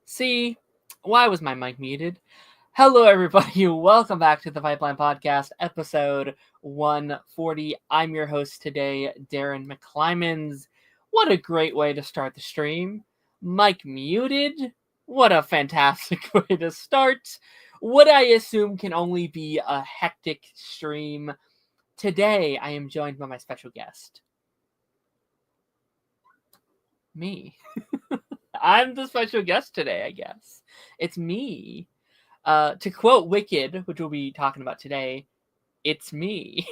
See, why was my mic muted? Hello, everybody. Welcome back to the Pipeline Podcast, episode 140. I'm your host today, Darren McClymans. What a great way to start the stream. Mic muted. What a fantastic way to start. What I assume can only be a hectic stream. Today, I am joined by my special guest. Me. I'm the special guest today, I guess. It's me. To quote Wicked, which we'll be talking about today, it's me.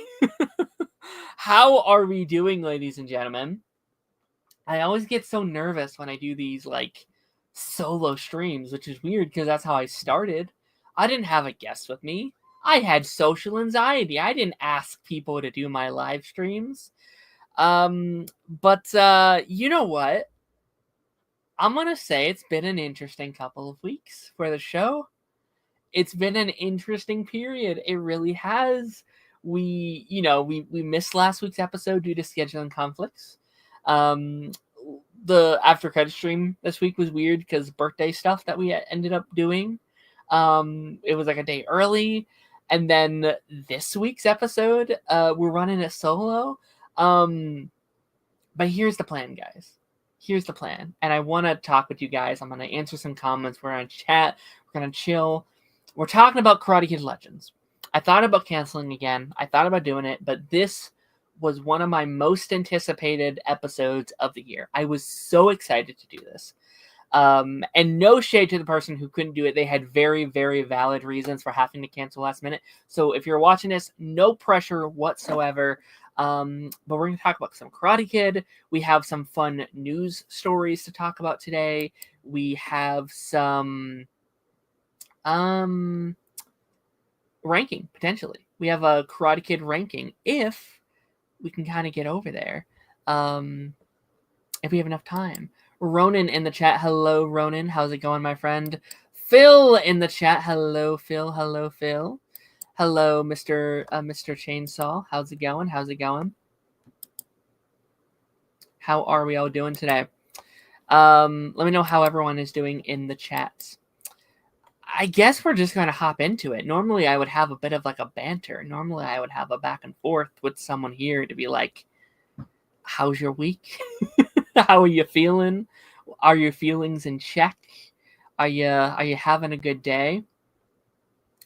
How are we doing, ladies and gentlemen? I always get so nervous when I do these, solo streams, which is weird because that's how I started. I didn't have a guest with me. I had social anxiety. I didn't ask people to do my live streams. But you know what? I'm going to say it's been an interesting couple of weeks for the show. It's been an interesting period. It really has. We missed last week's episode due to scheduling conflicts. The after credit stream this week was weird because birthday stuff that we ended up doing. It was like a day early. And then this week's episode, we're running it solo. But here's the plan, guys. Here's the plan. And I want to talk with you guys. I'm going to answer some comments. We're going to chat. We're going to chill. We're talking about Karate Kid Legends. I thought about canceling again. I thought about doing it. But this was one of my most anticipated episodes of the year. I was so excited to do this. And no shade to the person who couldn't do it. They had very, very valid reasons for having to cancel last minute. So if you're watching this, no pressure whatsoever. But we're going to talk about some Karate Kid. We have some fun news stories to talk about today. We have some ranking, potentially. We have a Karate Kid ranking if we can kind of get over there. If we have enough time. Ronan in the chat. Hello, Ronan. How's it going, my friend? Phil in the chat. Hello, Phil. Hello, Phil. Hello, Mr. Chainsaw. How's it going? How's it going? How are we all doing today? Let me know how everyone is doing in the chat. I guess we're just going to hop into it. Normally, I would have a bit of like a banter. Normally, I would have a back and forth with someone here to be like, how's your week? How are you feeling? Are your feelings in check? Are you having a good day?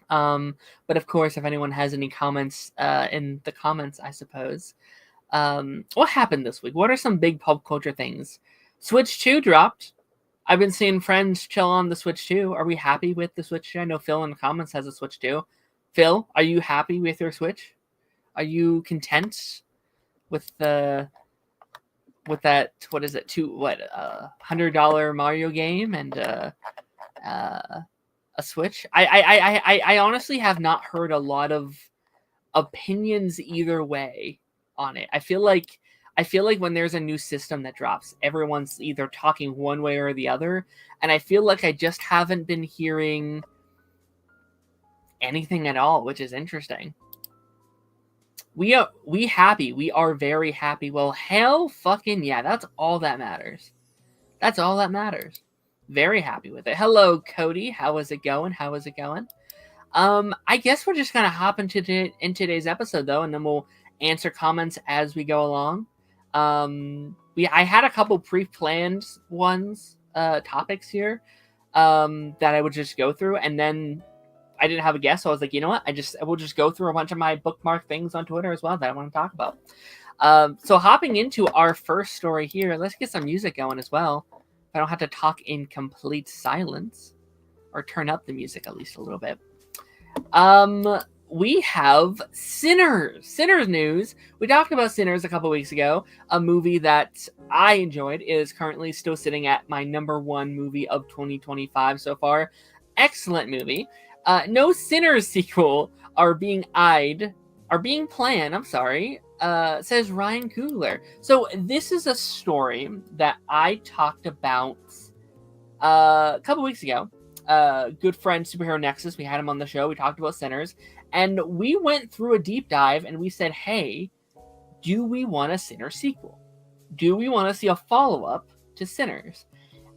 But of course, if anyone has any comments in the comments, I suppose. What happened this week? What are some big pop culture things? Switch 2 dropped. I've been seeing friends chill on the Switch 2. Are we happy with the Switch 2? I know Phil in the comments has a Switch 2. Phil, are you happy with your Switch? Are you content with that, what is it, $100 Mario game and a Switch? I honestly have not heard a lot of opinions either way on it. I feel like when there's a new system that drops, everyone's either talking one way or the other, and I feel like I just haven't been hearing anything at all, which is interesting. We happy. We are very happy. Well, hell fucking yeah. That's all that matters. That's all that matters. Very happy with it. Hello, Cody. How is it going? How is it going? I guess we're just going to hop into today's episode, though, and then we'll answer comments as we go along. I had a couple pre-planned topics here, that I would just go through, and then I didn't have a guest, so I was like, you know what? We'll just go through a bunch of my bookmark things on Twitter as well that I want to talk about. So hopping into our first story here, let's get some music going as well. I don't have to talk in complete silence, or turn up the music at least a little bit. we have Sinners. Sinners news. We talked about Sinners a couple weeks ago. A movie that I enjoyed. Is currently still sitting at my number one movie of 2025 so far. Excellent movie. No Sinners sequel are being planned. I'm sorry. Says Ryan Coogler. So this is a story that I talked about a couple weeks ago. Good friend Superhero Nexus, we had him on the show. We talked about Sinners, and we went through a deep dive, and we said, hey, do we want a Sinners sequel? Do we want to see a follow-up to Sinners?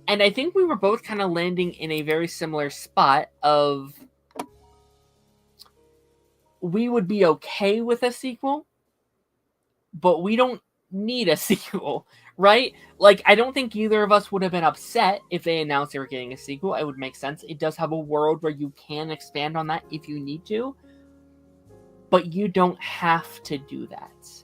And I think we were both kind of landing in a very similar spot of we would be okay with a sequel, but we don't need a sequel, right? Like, I don't think either of us would have been upset if they announced they were getting a sequel. It would make sense. It does have a world where you can expand on that if you need to, but you don't have to do that.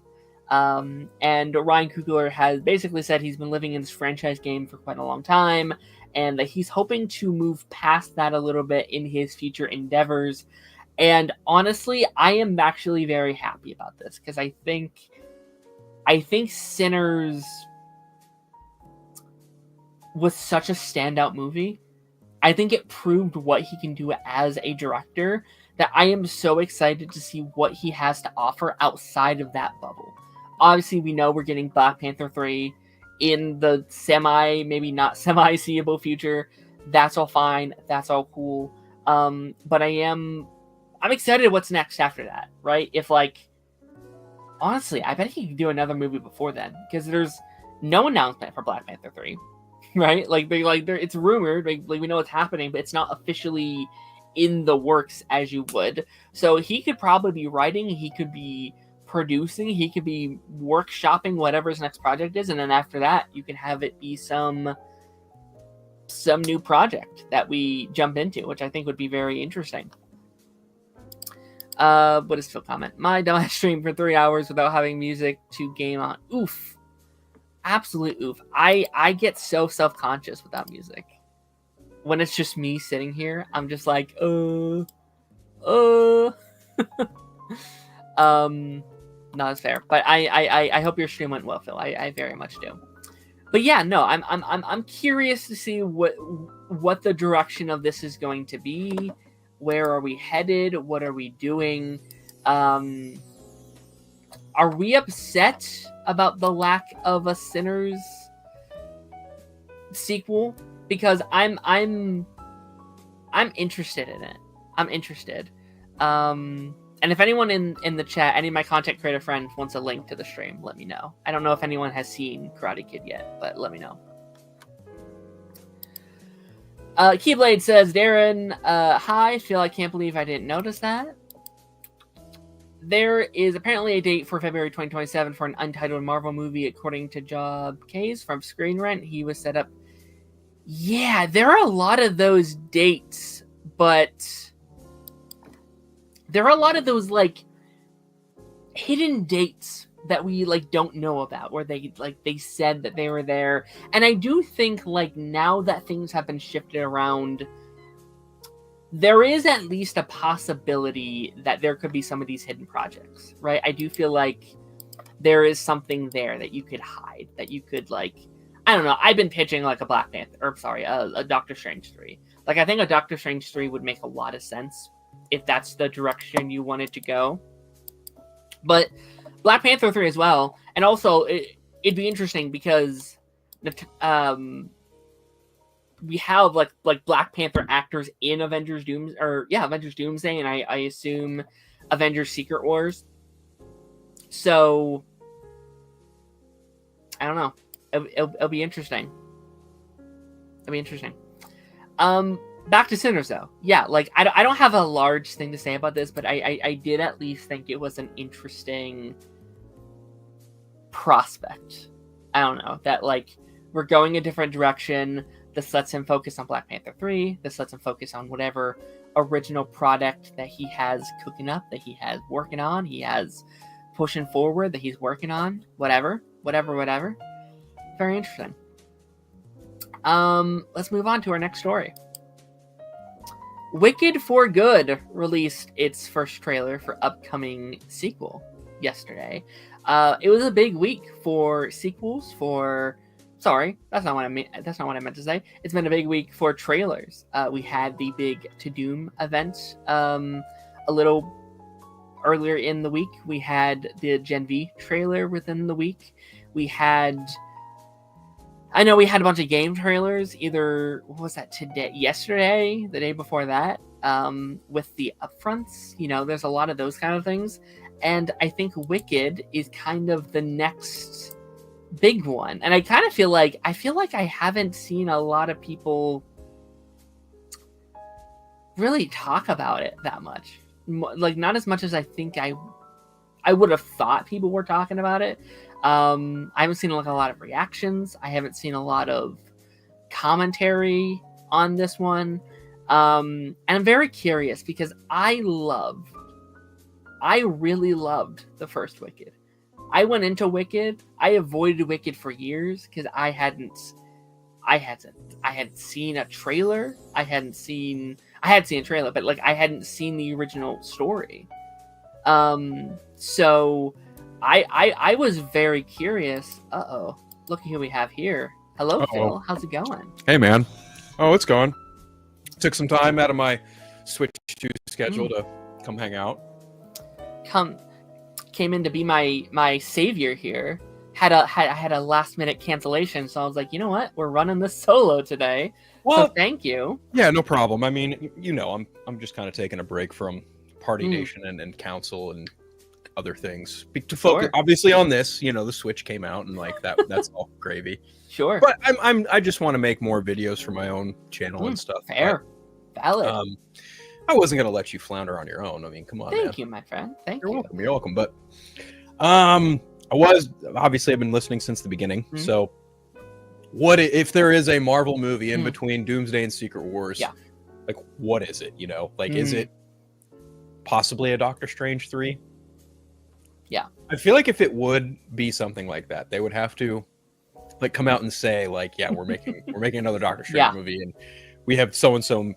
And Ryan Coogler has basically said he's been living in this franchise game for quite a long time, and that he's hoping to move past that a little bit in his future endeavors. And honestly, I am actually very happy about this, because I think Sinners was such a standout movie. I think it proved what he can do as a director, that I am so excited to see what he has to offer outside of that bubble. Obviously, we know we're getting Black Panther 3 in the maybe not semi-seeable future. That's all fine. That's all cool. But I'm excited what's next after that, right? If, like, honestly, I bet he could do another movie before then, because there's no announcement for Black Panther 3, right? It's rumored, like we know it's happening, but it's not officially in the works as you would. So he could probably be writing, he could be producing, he could be workshopping whatever his next project is, and then after that, you can have it be some new project that we jump into, which I think would be very interesting. What is Phil comment? My dumbass stream for 3 hours without having music to game on. Oof. Absolute oof. I get so self-conscious without music. When it's just me sitting here, I'm just like, not as fair. But I hope your stream went well, Phil. I very much do. But yeah, no, I'm curious to see what the direction of this is going to be. Where are we headed? What are we doing? Are we upset about the lack of a Sinners sequel? Because I'm interested in it. I'm interested. And if anyone in the chat, any of my content creator friends wants a link to the stream, let me know. I don't know if anyone has seen Karate Kid yet, but let me know. Keyblade says, Darren, hi, Phil, I can't believe I didn't notice that. There is apparently a date for February 2027 for an untitled Marvel movie, according to Job Case from Screen Rant. He was set up. Yeah, there are a lot of those dates, but there are a lot of those, like, hidden dates that we, like, don't know about, where they said that they were there. And I do think, like, now that things have been shifted around, there is at least a possibility that there could be some of these hidden projects, right? I do feel like there is something there that you could hide, that you could, like, I don't know. I've been pitching, like, a Black Panther, or sorry, a Doctor Strange 3. Like, I think a Doctor Strange 3 would make a lot of sense if that's the direction you wanted to go. But Black Panther 3 as well, and also it'd be interesting because we have like Black Panther actors in Avengers Doomsday, and I assume Avengers Secret Wars. So I don't know. It'll be interesting. It'll be interesting. Back to Sinners, though. Yeah, like, I don't have a large thing to say about this, but I did at least think it was an interesting prospect. I don't know. That, like, we're going a different direction. This lets him focus on Black Panther 3. This lets him focus on whatever original product that he has cooking up, that he has working on, he has pushing forward, that he's working on. Whatever. Very interesting. Let's move on to our next story. Wicked for Good released its first trailer for upcoming sequel yesterday. It was a big week for sequels. Sorry, that's not what I mean. That's not what I meant to say. It's been a big week for trailers. We had the big To Doom event a little earlier in the week. We had the Gen V trailer within the week. I know we had a bunch of game trailers, either, what was that, yesterday, the day before that, with the upfronts. There's a lot of those kind of things. And I think Wicked is kind of the next big one. And I kind of feel like I haven't seen a lot of people really talk about it that much. Like, not as much as I think I would have thought people were talking about it. I haven't seen a lot of reactions. I haven't seen a lot of commentary on this one. And I'm very curious because I really loved the first Wicked. I went into Wicked. I avoided Wicked for years because I hadn't seen a trailer. I had seen a trailer, but I hadn't seen the original story. So I was very curious. Look at who we have here. Hello, Phil. How's it going? Hey, man. Oh, it's going. Took some time out of my Switch 2 schedule to come hang out. Came in to be my savior here. Had a last minute cancellation, so I was like, you know what? We're running this solo today. Well, so thank you. Yeah, no problem. I mean, I'm just kind of taking a break from Party Nation and Council and other things to focus obviously on this. The Switch came out and that's all gravy. Sure. But I just want to make more videos for my own channel and stuff. Fair. Valid. I wasn't gonna let you flounder on your own. I mean, come on. Thank you, my friend. You're welcome. You're welcome. But I've been listening since the beginning. So what if there is a Marvel movie in between Doomsday and Secret Wars? Yeah. What is it? Is it possibly a Doctor Strange 3? Yeah. I feel like if it would be something like that, they would have to come out and say we're making another Doctor Strange movie, and we have so and so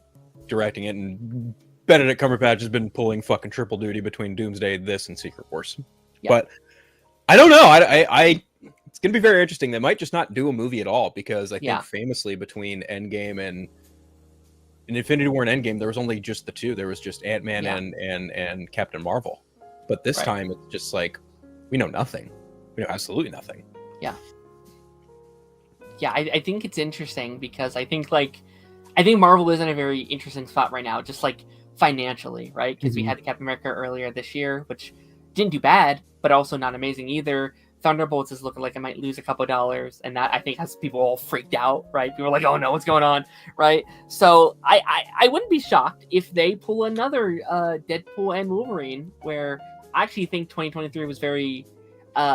directing it, and Benedict Cumberbatch has been pulling fucking triple duty between Doomsday, this, and Secret Wars. Yeah. But I don't know. I it's gonna be very interesting. They might just not do a movie at all because I think famously between Endgame and Infinity War and Endgame, there was only just the two. There was just Ant-Man and Captain Marvel. But this time, it's just we know nothing. We know absolutely nothing. Yeah. Yeah, I think it's interesting because I think Marvel is in a very interesting spot right now, just financially, right? Because we had the Captain America earlier this year, which didn't do bad, but also not amazing either. Thunderbolts is looking like it might lose a couple $, and that I think has people all freaked out, right? People are like, "Oh no, what's going on?" Right? So I wouldn't be shocked if they pull another Deadpool and Wolverine, where I actually think 2023 was very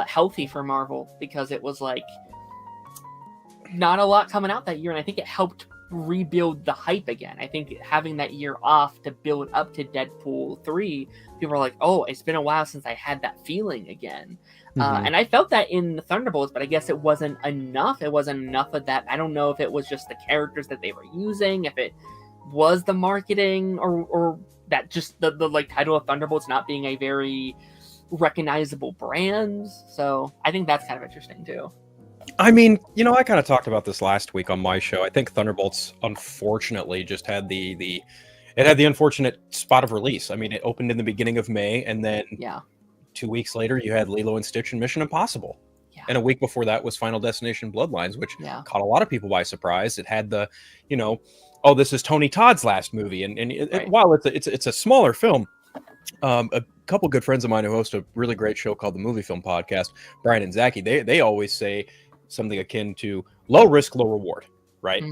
healthy for Marvel because it was not a lot coming out that year, and I think it helped rebuild the hype again. I think having that year off to build up to Deadpool 3, people are like, "Oh, it's been a while since I had that feeling again." And I felt that in the Thunderbolts, but I guess it wasn't enough. It wasn't enough of that. I don't know if it was just the characters that they were using, if it was the marketing, or that just the title of Thunderbolts not being a very recognizable brand. So I think that's kind of interesting too. I mean, I kind of talked about this last week on my show. I think Thunderbolts, unfortunately, just had the unfortunate spot of release. I mean, it opened in the beginning of May, and then 2 weeks later, you had Lilo and Stitch and Mission Impossible. Yeah. And a week before that was Final Destination Bloodlines, which caught a lot of people by surprise. It had the, this is Tony Todd's last movie. And while it's a smaller film, a couple good friends of mine who host a really great show called the Movie Film Podcast, Brian and Zachy, they always say something akin to low risk, low reward, right?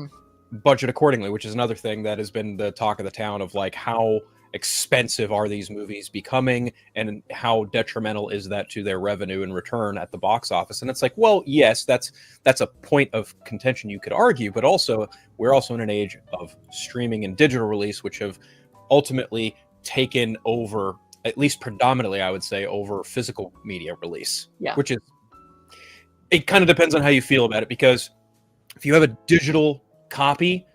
Budget accordingly, which is another thing that has been the talk of the town of how expensive are these movies becoming and how detrimental is that to their revenue and return at the box office. And it's well, yes, that's a point of contention you could argue, but also we're also in an age of streaming and digital release, which have ultimately taken over, at least predominantly, I would say, over physical media release, which is, it kind of depends on how you feel about it, because if you have a digital copy,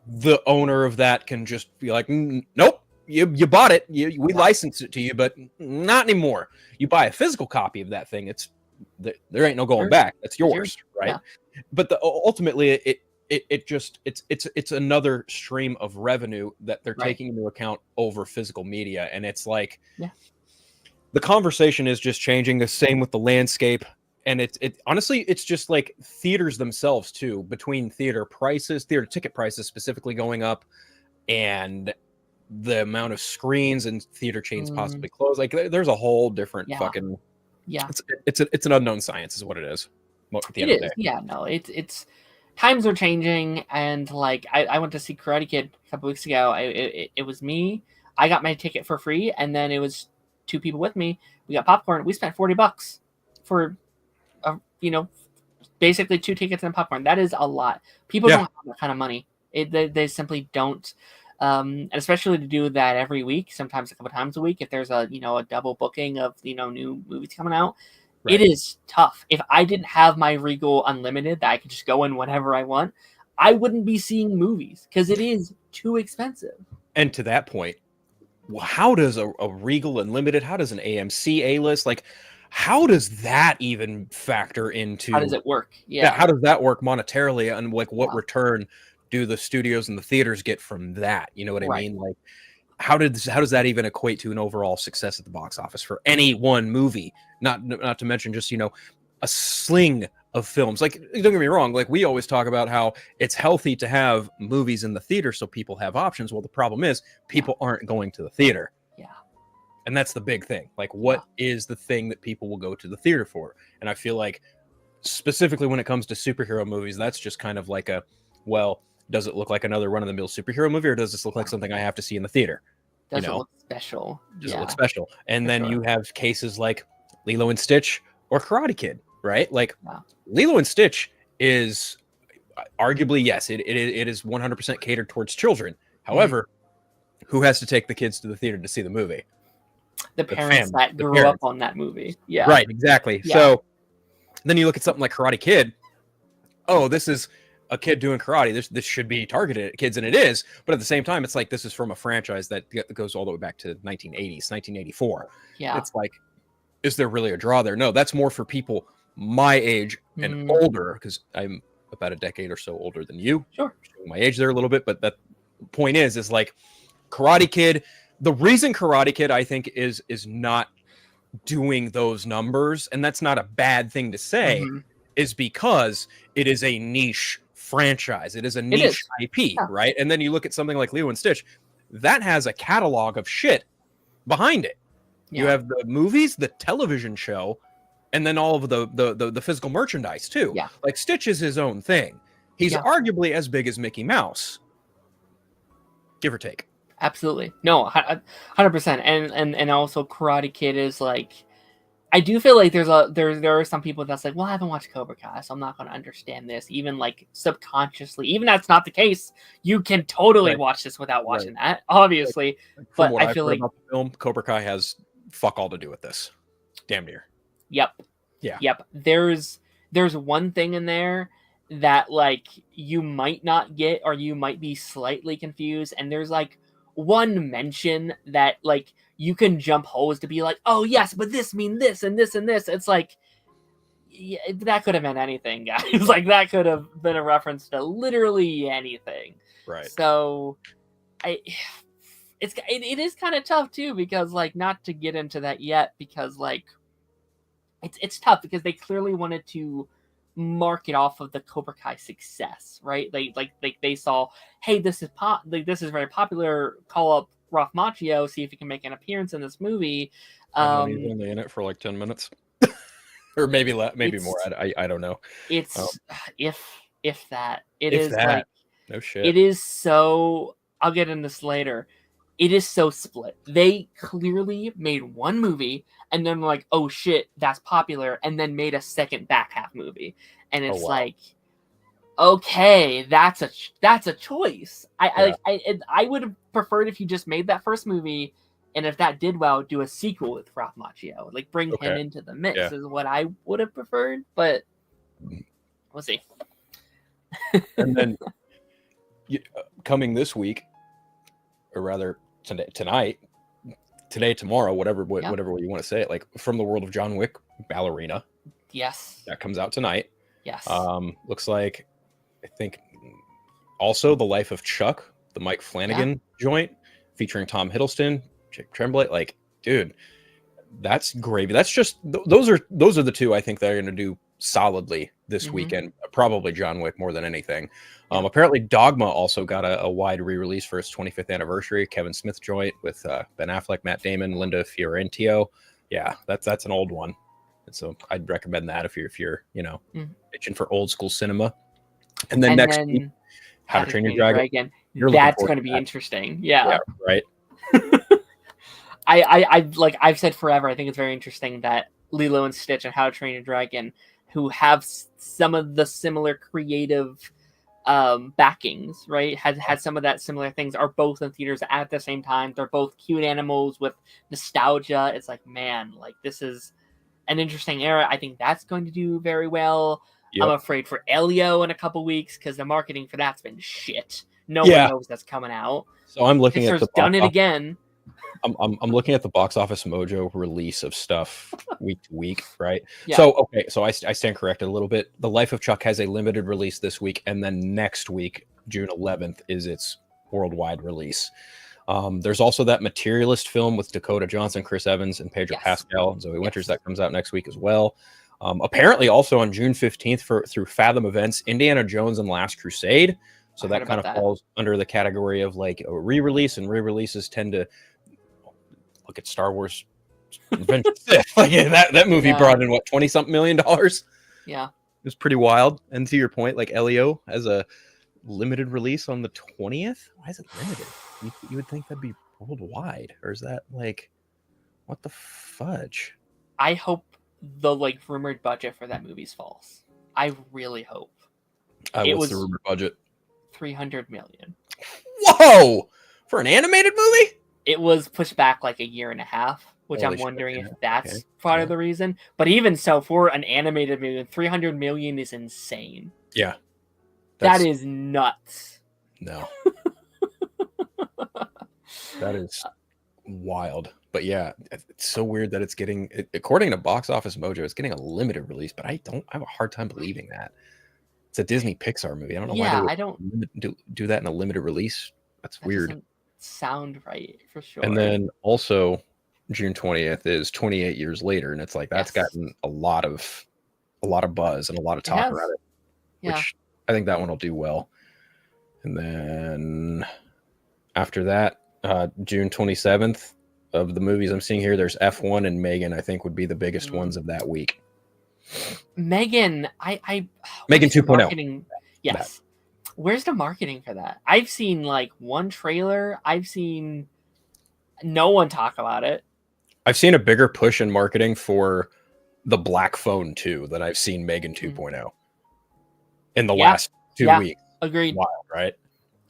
the owner of that can just be like, nope, you bought it, we licensed it to you, but not anymore. You buy a physical copy of that thing, it's there ain't no going back. That's yours, right? Yeah. But ultimately, it's another stream of revenue that they're taking into account over physical media, and it's like, the conversation is just changing. The same with the landscape. And it honestly, it's just like theaters themselves too, between theater ticket prices specifically going up, and the amount of screens and theater chains possibly close. Like there's a whole different fucking it's an unknown science is what it is. At the end of the day. Yeah, no, it's times are changing, and like I went to see Karate Kid a couple weeks ago. It was me. I got my ticket for free, and then it was 2 people with me. We got popcorn. We spent $40 for basically 2 tickets and popcorn. That is a lot. People don't have that kind of money. They simply don't. And especially to do that every week, sometimes a couple times a week, if there's a double booking of new movies coming out, it is tough. If I didn't have my Regal Unlimited that I could just go in whenever I want, I wouldn't be seeing movies because it is too expensive. And to that point, how does a Regal Unlimited, how does an AMC A-list, like, how does that even factor into? How does it work? Yeah. How does that work monetarily, and like what return do the studios and the theaters get from that? You know what I mean? Like, how does that even equate to an overall success at the box office for any one movie? Not to mention just a sling of films. Like, don't get me wrong, like we always talk about how it's healthy to have movies in the theater so people have options. Well, the problem is people aren't going to the theater. And that's the big thing. Like, what is the thing that people will go to the theater for? And I feel like specifically when it comes to superhero movies, that's just kind of like does it look like another run-of-the-mill superhero movie, or does this look like something I have to see in the theater? Does it look special? Does it look special? And then you have cases like Lilo and Stitch or Karate Kid, right? Like, Lilo and Stitch is arguably, yes, it is 100% catered towards children. However, who has to take the kids to the theater to see the movie? The parents that grew up on that movie. Yeah. Right, exactly. Yeah. So then you look at something like Karate Kid. Oh, this is a kid doing karate. This should be targeted at kids, and it is. But at the same time, it's like this is from a franchise that goes all the way back to 1980s, 1984. Yeah. It's like, is there really a draw there? No, that's more for people my age and older, because I'm about a decade or so older than you. Sure. My age there a little bit, but that point is like Karate Kid. The reason Karate Kid, I think, is not doing those numbers, and that's not a bad thing to say, is because it is a niche franchise. It is a niche IP, right? And then you look at something like Lilo and Stitch, that has a catalog of shit behind it. Yeah. You have the movies, the television show, and then all of the physical merchandise too. Yeah. Like Stitch is his own thing. He's arguably as big as Mickey Mouse, give or take. Absolutely. No, 100%. And also Karate Kid is like, I do feel like there are some people that's like, well, I haven't watched Cobra Kai, so I'm not going to understand this. Even like subconsciously, even that's not the case. You can totally watch this without watching that, obviously. But I feel like about the film Cobra Kai has fuck all to do with this. Damn near. Yep. Yeah. Yep. There's one thing in there that like you might not get, or you might be slightly confused, and there's like one mention that like you can jump holes to be like, oh yes, but this mean this and this and this. It's like, yeah, that could have meant anything, guys. Like that could have been a reference to literally anything. Right. So it is kind of tough too, because like, not to get into that yet, because like it's tough because they clearly wanted to market off of the Cobra Kai success, right? They saw, hey, this is this is very popular. Call up Ralph Macchio, see if he can make an appearance in this movie. He's only in it for like 10 minutes, or maybe more. I don't know. It's if that it is that. Like no shit. It is so. I'll get into this later. It is so split. They clearly made one movie and then like, oh shit, that's popular, and then made a second back half movie. And it's like, okay, that's a choice. I would have preferred if you just made that first movie, and if that did well, do a sequel with Ralph Macchio. Like bring him into the mix is what I would have preferred, but we'll see. And then coming this week, or rather tonight, today, tomorrow, whatever way you want to say it, like From the World of John Wick, Ballerina. Yes. That comes out tonight. Yes. Looks like, I think, also The Life of Chuck, the Mike Flanagan joint, featuring Tom Hiddleston, Jake Tremblay. Like, dude, that's gravy. That's just those are the two I think that are going to do solidly this weekend. Probably John Wick more than anything. Apparently, Dogma also got a wide re-release for its 25th anniversary. Kevin Smith joint with Ben Affleck, Matt Damon, Linda Fiorentino. Yeah, that's an old one. And so I'd recommend that if you're itching for old school cinema. And then next week, How to Train Your Dragon. That's going to be interesting. Yeah, right. I've said forever, I think it's very interesting that Lilo and Stitch and How to Train Your Dragon, who have some of the similar creative backings, right? Had some of that similar things, are both in theaters at the same time. They're both cute animals with nostalgia. It's like, man, like this is an interesting era. I think that's going to do very well. Yep. I'm afraid for Elio in a couple weeks because the marketing for that's been shit. No one knows that's coming out. So I'm looking at the done it again. I'm looking at the Box Office Mojo release of stuff week to week, right? Yeah. So I stand corrected a little bit. The Life of Chuck has a limited release this week, and then next week, June 11th, is its worldwide release. There's also that Materialist film with Dakota Johnson, Chris Evans, and Pedro Pascal, and Zoe Winters that comes out next week as well. Apparently, also on June 15th through Fathom Events, Indiana Jones and Last Crusade. So that kind of falls under the category of like a re-release, and re-releases tend to look at Star Wars Adventure 6. Like that movie brought in what, $20-something million? Yeah, it was pretty wild. And to your point, like Elio has a limited release on the 20th. Why is it limited? You would think that'd be worldwide, or is that like what the fudge? I hope the like rumored budget for that movie's false. I really hope. What's the rumored budget? $300 million. Whoa! For an animated movie? It was pushed back like a year and a half, which I'm wondering if that's part of the reason. But even so, for an animated movie, $300 million is insane. Yeah. That is nuts. No. That is wild. But yeah, it's so weird that it's getting, according to Box Office Mojo, it's getting a limited release, but I have a hard time believing that. It's a Disney Pixar movie. I don't know why they would do that in a limited release. That's weird. Doesn't sound right for sure. And then also June 20th is 28 years later, and it's like that's gotten a lot of buzz and a lot of talk around it. Which I think that one will do well. And then after that, June 27th, of the movies I'm seeing here, there's F1 and Megan, I think would be the biggest ones of that week. Megan, Megan 2.0. Yes. Where's the marketing for that? I've seen like one trailer. I've seen no one talk about it. I've seen a bigger push in marketing for the Black Phone 2 than I've seen Megan 2.0 in the last 2 weeks. Agreed. Wild, right?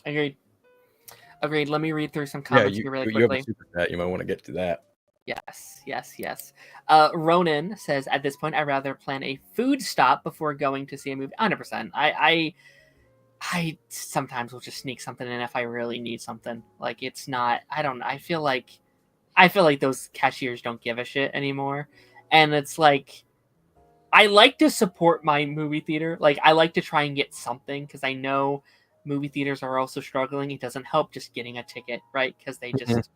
Agreed. Let me read through some comments here really quickly. You have a super chat. You might want to get to that. Yes. Ronan says, at this point, I'd rather plan a food stop before going to see a movie. 100%. I sometimes will just sneak something in if I really need something. Like, it's not, I don't know. I feel like those cashiers don't give a shit anymore. And it's like, I like to support my movie theater. Like, I like to try and get something because I know movie theaters are also struggling. It doesn't help just getting a ticket, right? Because they just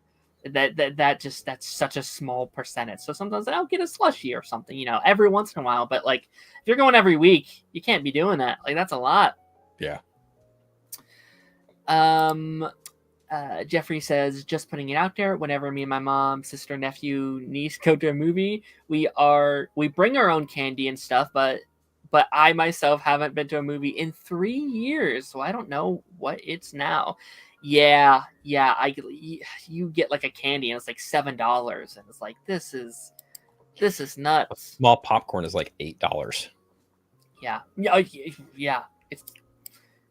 that's such a small percentage. So sometimes I'll get a slushie or something, every once in a while. But like, if you're going every week, you can't be doing that. Like, that's a lot. Yeah. Jeffrey says, just putting it out there, whenever me and my mom, sister, nephew, niece go to a movie, we bring our own candy and stuff, but I myself haven't been to a movie in 3 years, so I don't know what it's now. Yeah, you get like a candy and it's like $7, and it's like, this is nuts. A small popcorn is like $8. Yeah, it's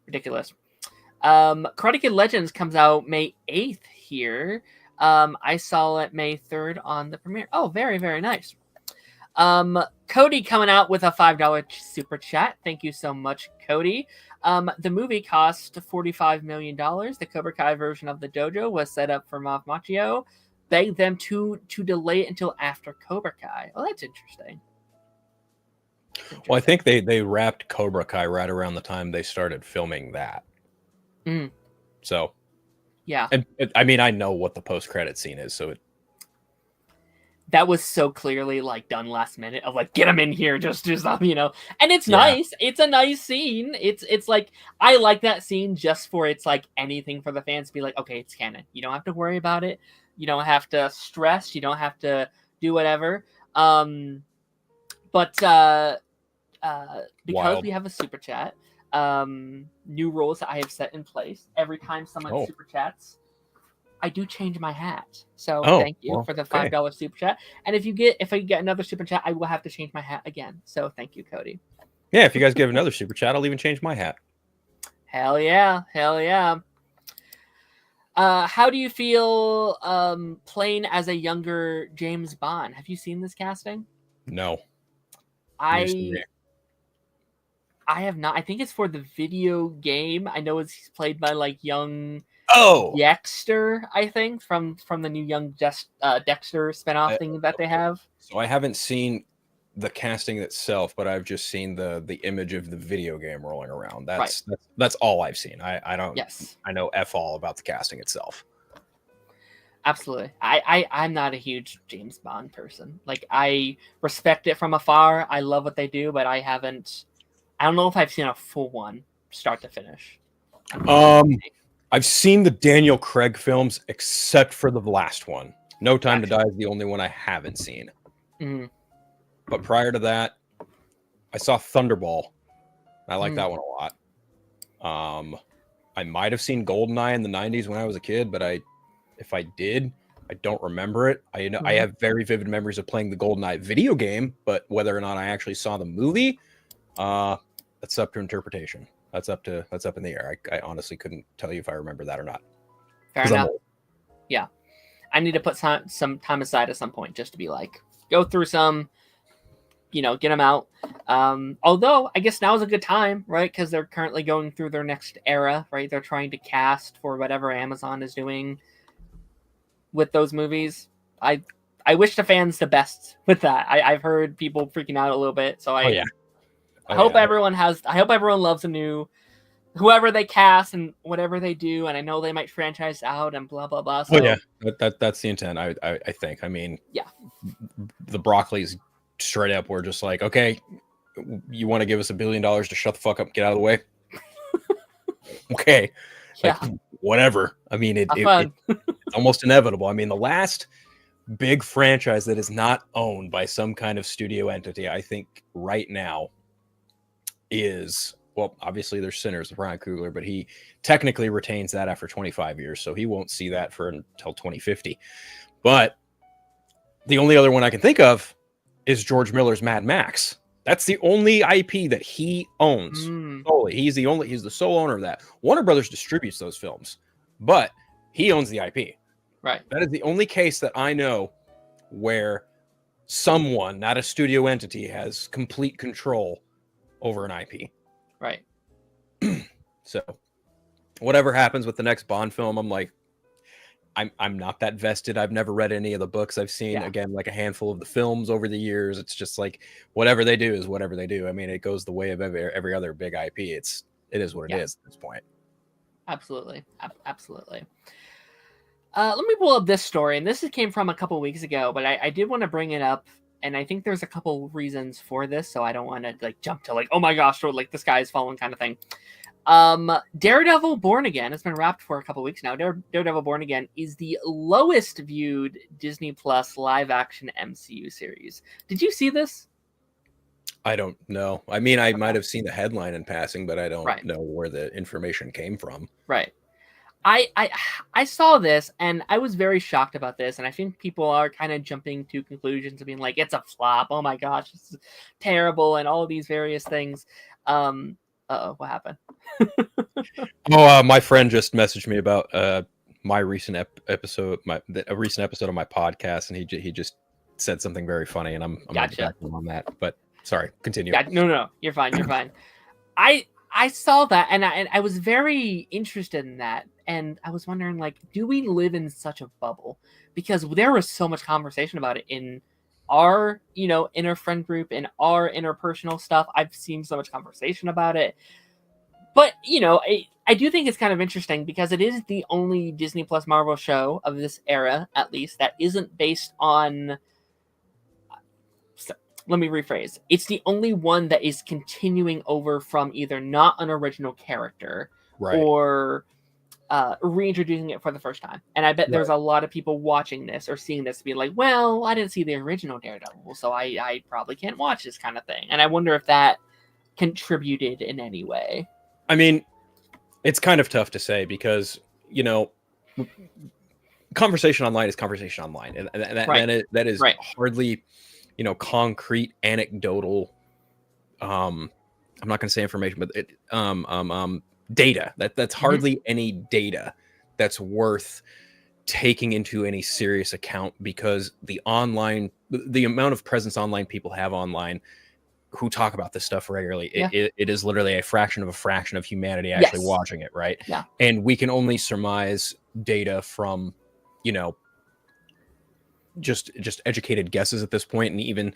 ridiculous. Karate Kid Legends comes out May 8th here. I saw it May 3rd on the premiere. Oh, very, very nice. Cody coming out with a $5 super chat. Thank you so much, Cody. The movie cost $45 million. The Cobra Kai version of the dojo was set up for Moff Machio, begged them to delay it until after Cobra Kai. Oh, that's interesting. Well, I think they wrapped Cobra Kai right around the time they started filming that. So, yeah. And I mean, I know what the post-credit scene is, so that was so clearly like done last minute of like, get him in here, just do something, you know. And it's nice. It's a nice scene. It's like, I like that scene just for it's like anything for the fans to be like, okay, it's canon. You don't have to worry about it. You don't have to stress. You don't have to do whatever. But because we have a super chat, new rules that I have set in place. Every time someone super chats, I do change my hat. So thank you for the $5 super chat. And if I get another super chat, I will have to change my hat again. So thank you, Cody. Yeah, if you guys give another super chat, I'll even change my hat. Hell yeah. How do you feel playing as a younger James Bond? Have you seen this casting? No. I have not. I think it's for the video game. I know he's played by like young Dexter, I think, from the new young Dexter spinoff thing that they have. So I haven't seen the casting itself, but I've just seen the image of the video game rolling around. That's all I've seen. I don't. Yes. I know F all about the casting itself. Absolutely. I'm not a huge James Bond person. Like, I respect it from afar. I love what they do, but I don't know if I've seen a full one start to finish. I've seen the Daniel Craig films except for the last one. No Time to Die is the only one I haven't seen. But prior to that, I saw Thunderball. I like that one a lot. I might have seen Goldeneye in the 90s when I was a kid, but if I did, I don't remember it. I have very vivid memories of playing the Goldeneye video game, but whether or not I actually saw the movie, that's up to interpretation. That's up in the air. I honestly couldn't tell you if I remember that or not. Fair enough. Yeah. I need to put some time aside at some point just to be like, go through some, get them out. Although I guess now is a good time, right? Because they're currently going through their next era, right? They're trying to cast for whatever Amazon is doing with those movies. I wish the fans the best with that. I've heard people freaking out a little bit, so I hope everyone loves the new whoever they cast and whatever they do, and I know they might franchise out and blah blah blah. So, that's the intent. I think. I mean, yeah, the Broccoli's straight up. We're just like, okay, you want to give us $1 billion to shut the fuck up, get out of the way? Okay, like, whatever. I mean, it's almost inevitable. I mean, the last big franchise that is not owned by some kind of studio entity, I think, right now is, well, obviously there's Sinners with Ryan Coogler, but he technically retains that after 25 years, so he won't see that until 2050. But the only other one I can think of is George Miller's Mad Max. That's the only IP that he owns solely. He's the sole owner of that. Warner Brothers distributes those films, but he owns the IP. Right. That is the only case that I know where someone, not a studio entity, has complete control over an IP. Right. So whatever happens with the next Bond film, I'm like, I'm not that vested. I've never read any of the books. I've seen, again, like a handful of the films over the years. It's just like, whatever they do is whatever they do. I mean, it goes the way of every other big IP. It is what it is at this point. Absolutely. Absolutely. Let me pull up this story, and this came from a couple weeks ago, but I did want to bring it up, and I think there's a couple reasons for this, so I don't want to like jump to like, oh my gosh, or like the sky is falling kind of thing. Daredevil Born Again has been wrapped for a couple weeks now. Daredevil Born Again is the lowest viewed Disney Plus live action MCU series. Did you see this? I don't know. I mean, I might have seen the headline in passing, but I don't know where the information came from. Right. I saw this and I was very shocked about this, and I think people are kind of jumping to conclusions of being like, it's a flop. Oh my gosh, this is terrible, and all these various things. What happened? My friend just messaged me about my recent episode, a recent episode of my podcast, and he just said something very funny, and I'm gonna get back to him on that. But sorry, continue. Yeah, no, you're fine. You're fine. I I saw that, and I was very interested in that, and I was wondering, like, do we live in such a bubble? Because there was so much conversation about it in our, inner friend group, in our interpersonal stuff. I've seen so much conversation about it, but I do think it's kind of interesting because it is the only Disney Plus Marvel show of this era, at least, that isn't based on. Let me rephrase. It's the only one that is continuing over from either not an original character or reintroducing it for the first time. And I bet there's a lot of people watching this or seeing this being like, well, I didn't see the original Daredevil, so I probably can't watch this kind of thing. And I wonder if that contributed in any way. I mean, it's kind of tough to say because, conversation online is conversation online. And that is hardly, concrete, anecdotal, I'm not going to say information, but data. That's hardly any data that's worth taking into any serious account, because the amount of presence online people have online who talk about this stuff regularly, it is literally a fraction of humanity actually watching it, right? Yeah. And we can only surmise data from, just educated guesses at this point. And even,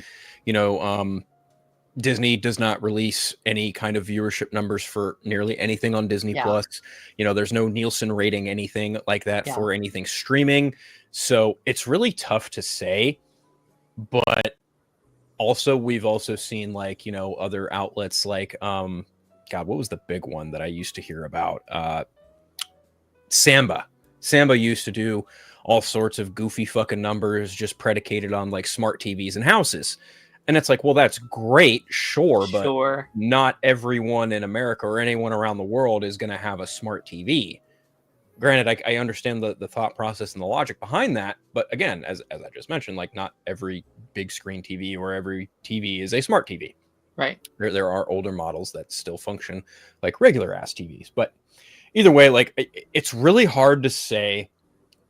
Disney does not release any kind of viewership numbers for nearly anything on Disney Plus. There's no Nielsen rating, anything like that for anything streaming. So it's really tough to say. But also, we've also seen other outlets like, God, what was the big one that I used to hear about? Samba. Samba used to do all sorts of goofy fucking numbers just predicated on smart TVs and houses. And it's like, well, that's great, sure, but not everyone in America or anyone around the world is going to have a smart TV. Granted, I understand the thought process and the logic behind that, but again, as I just mentioned, not every big screen TV or every TV is a smart TV. Right. There are older models that still function like regular ass TVs. But either way, it's really hard to say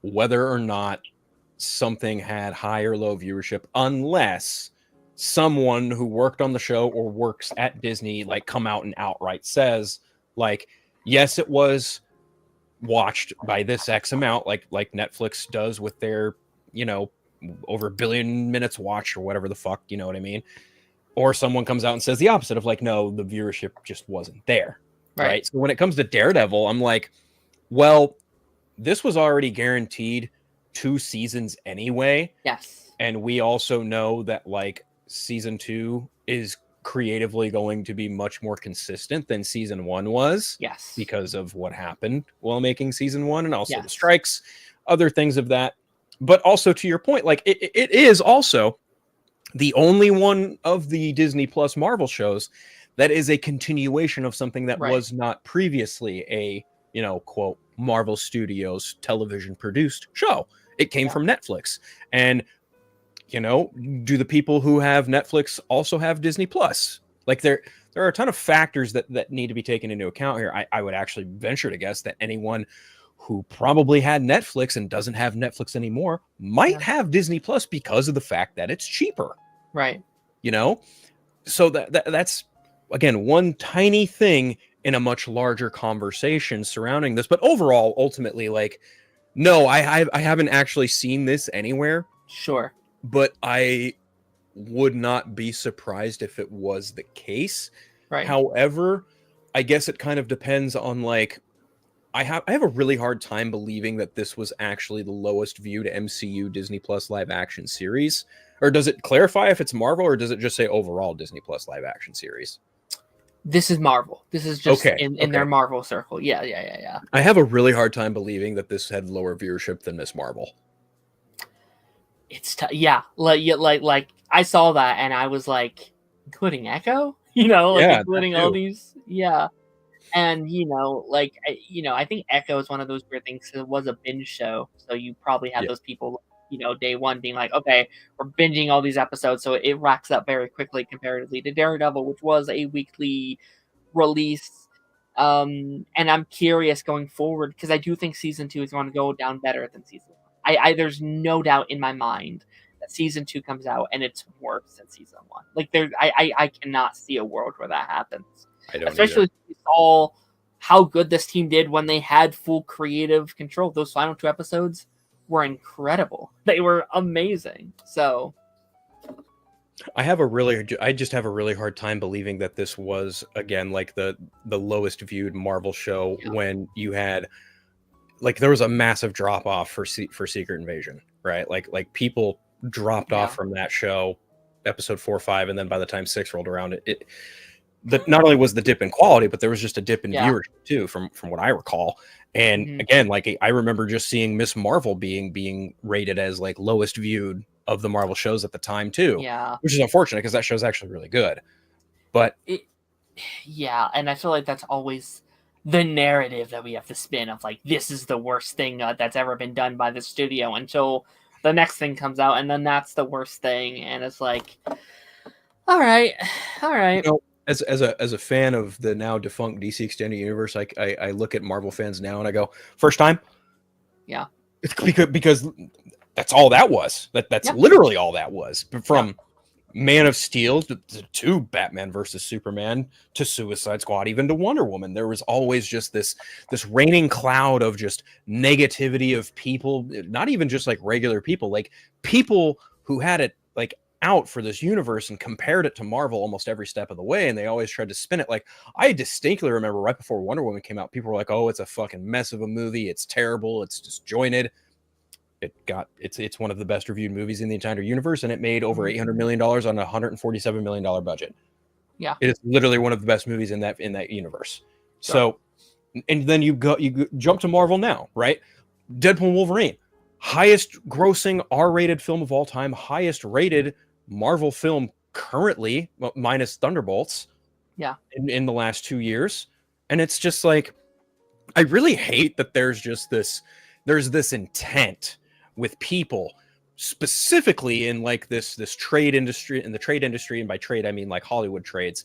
whether or not something had high or low viewership unless someone who worked on the show or works at Disney come out and outright says yes, it was watched by this X amount, like Netflix does with their over 1 billion minutes watched or whatever the fuck, you know what I mean? Or someone comes out and says the opposite of no, the viewership just wasn't there. Right. So when it comes to Daredevil, I'm like, well, this was already guaranteed 2 seasons anyway. Yes. And we also know that season 2 is creatively going to be much more consistent than season 1 was. Yes. Because of what happened while making season 1 and also the strikes, other things of that. But also to your point, it is also the only one of the Disney Plus Marvel shows that is a continuation of something that was not previously a, quote, Marvel Studios television produced show. It came from Netflix. And, do the people who have Netflix also have Disney Plus? There are a ton of factors that need to be taken into account here. I would actually venture to guess that anyone who probably had Netflix and doesn't have Netflix anymore might have Disney Plus because of the fact that it's cheaper. Right. So that's, again, one tiny thing in a much larger conversation surrounding this. But overall, ultimately, no, I haven't actually seen this anywhere. Sure. But I would not be surprised if it was the case. Right. However, I guess it kind of depends on I have a really hard time believing that this was actually the lowest viewed MCU Disney Plus live action series. Or does it clarify if it's Marvel, or does it just say overall Disney Plus live action series? This is Marvel. This is just in their Marvel circle. Yeah. I have a really hard time believing that this had lower viewership than Miss Marvel. It's like I saw that and I was like, including Echo, including all these, and I think Echo is one of those weird things because it was a binge show, so you probably had those people, day one being like, okay, we're binging all these episodes, so it racks up very quickly comparatively to Daredevil, which was a weekly release. And I'm curious going forward because I do think season 2 is going to go down better than season 1. I there's no doubt in my mind that season 2 comes out and it's worse than season 1. I cannot see a world where that happens. I don't Especially either. if we saw how good this team did when they had full creative control. Those final 2 episodes were incredible. They were amazing. So I just have a really hard time believing that this was, again, like the lowest viewed Marvel show, when you had, like, there was a massive drop off for Secret Invasion, right? Like people dropped off from that show, episode 4 or 5, and then by the time 6 rolled around, that not only was the dip in quality, but there was just a dip in viewership too, from what I recall. And again, like, I remember just seeing Miss Marvel being rated as like lowest viewed of the Marvel shows at the time too, which is unfortunate because that show's actually really good. But and I feel like that's always the narrative that we have to spin of, like, this is the worst thing that's ever been done by the studio, until the next thing comes out, and then that's the worst thing, and it's like, all right. You know, as a fan of the now defunct DC Extended Universe, I look at Marvel fans now and I go, first time? Yeah. It's because that's all that was. That's literally all that was. From Man of Steel to Batman versus Superman to Suicide Squad, even to Wonder Woman, there was always just this raining cloud of just negativity of people, not even just like regular people, like people who had it like out for this universe and compared it to Marvel almost every step of the way, and they always tried to spin it. Like, I distinctly remember right before Wonder Woman came out, people were like, "Oh, it's a fucking mess of a movie. It's terrible. It's disjointed." It's one of the best reviewed movies in the entire universe, and it made over $800 million on a $147 million budget. Yeah, it is literally one of the best movies in that universe. So, and then you jump to Marvel now, right? Deadpool and Wolverine, highest grossing R-rated film of all time, highest rated Marvel film currently, minus Thunderbolts. Yeah, in the last 2 years, and it's just like, I really hate that there's this intent with people, specifically in like this trade industry, and by trade I mean like Hollywood trades,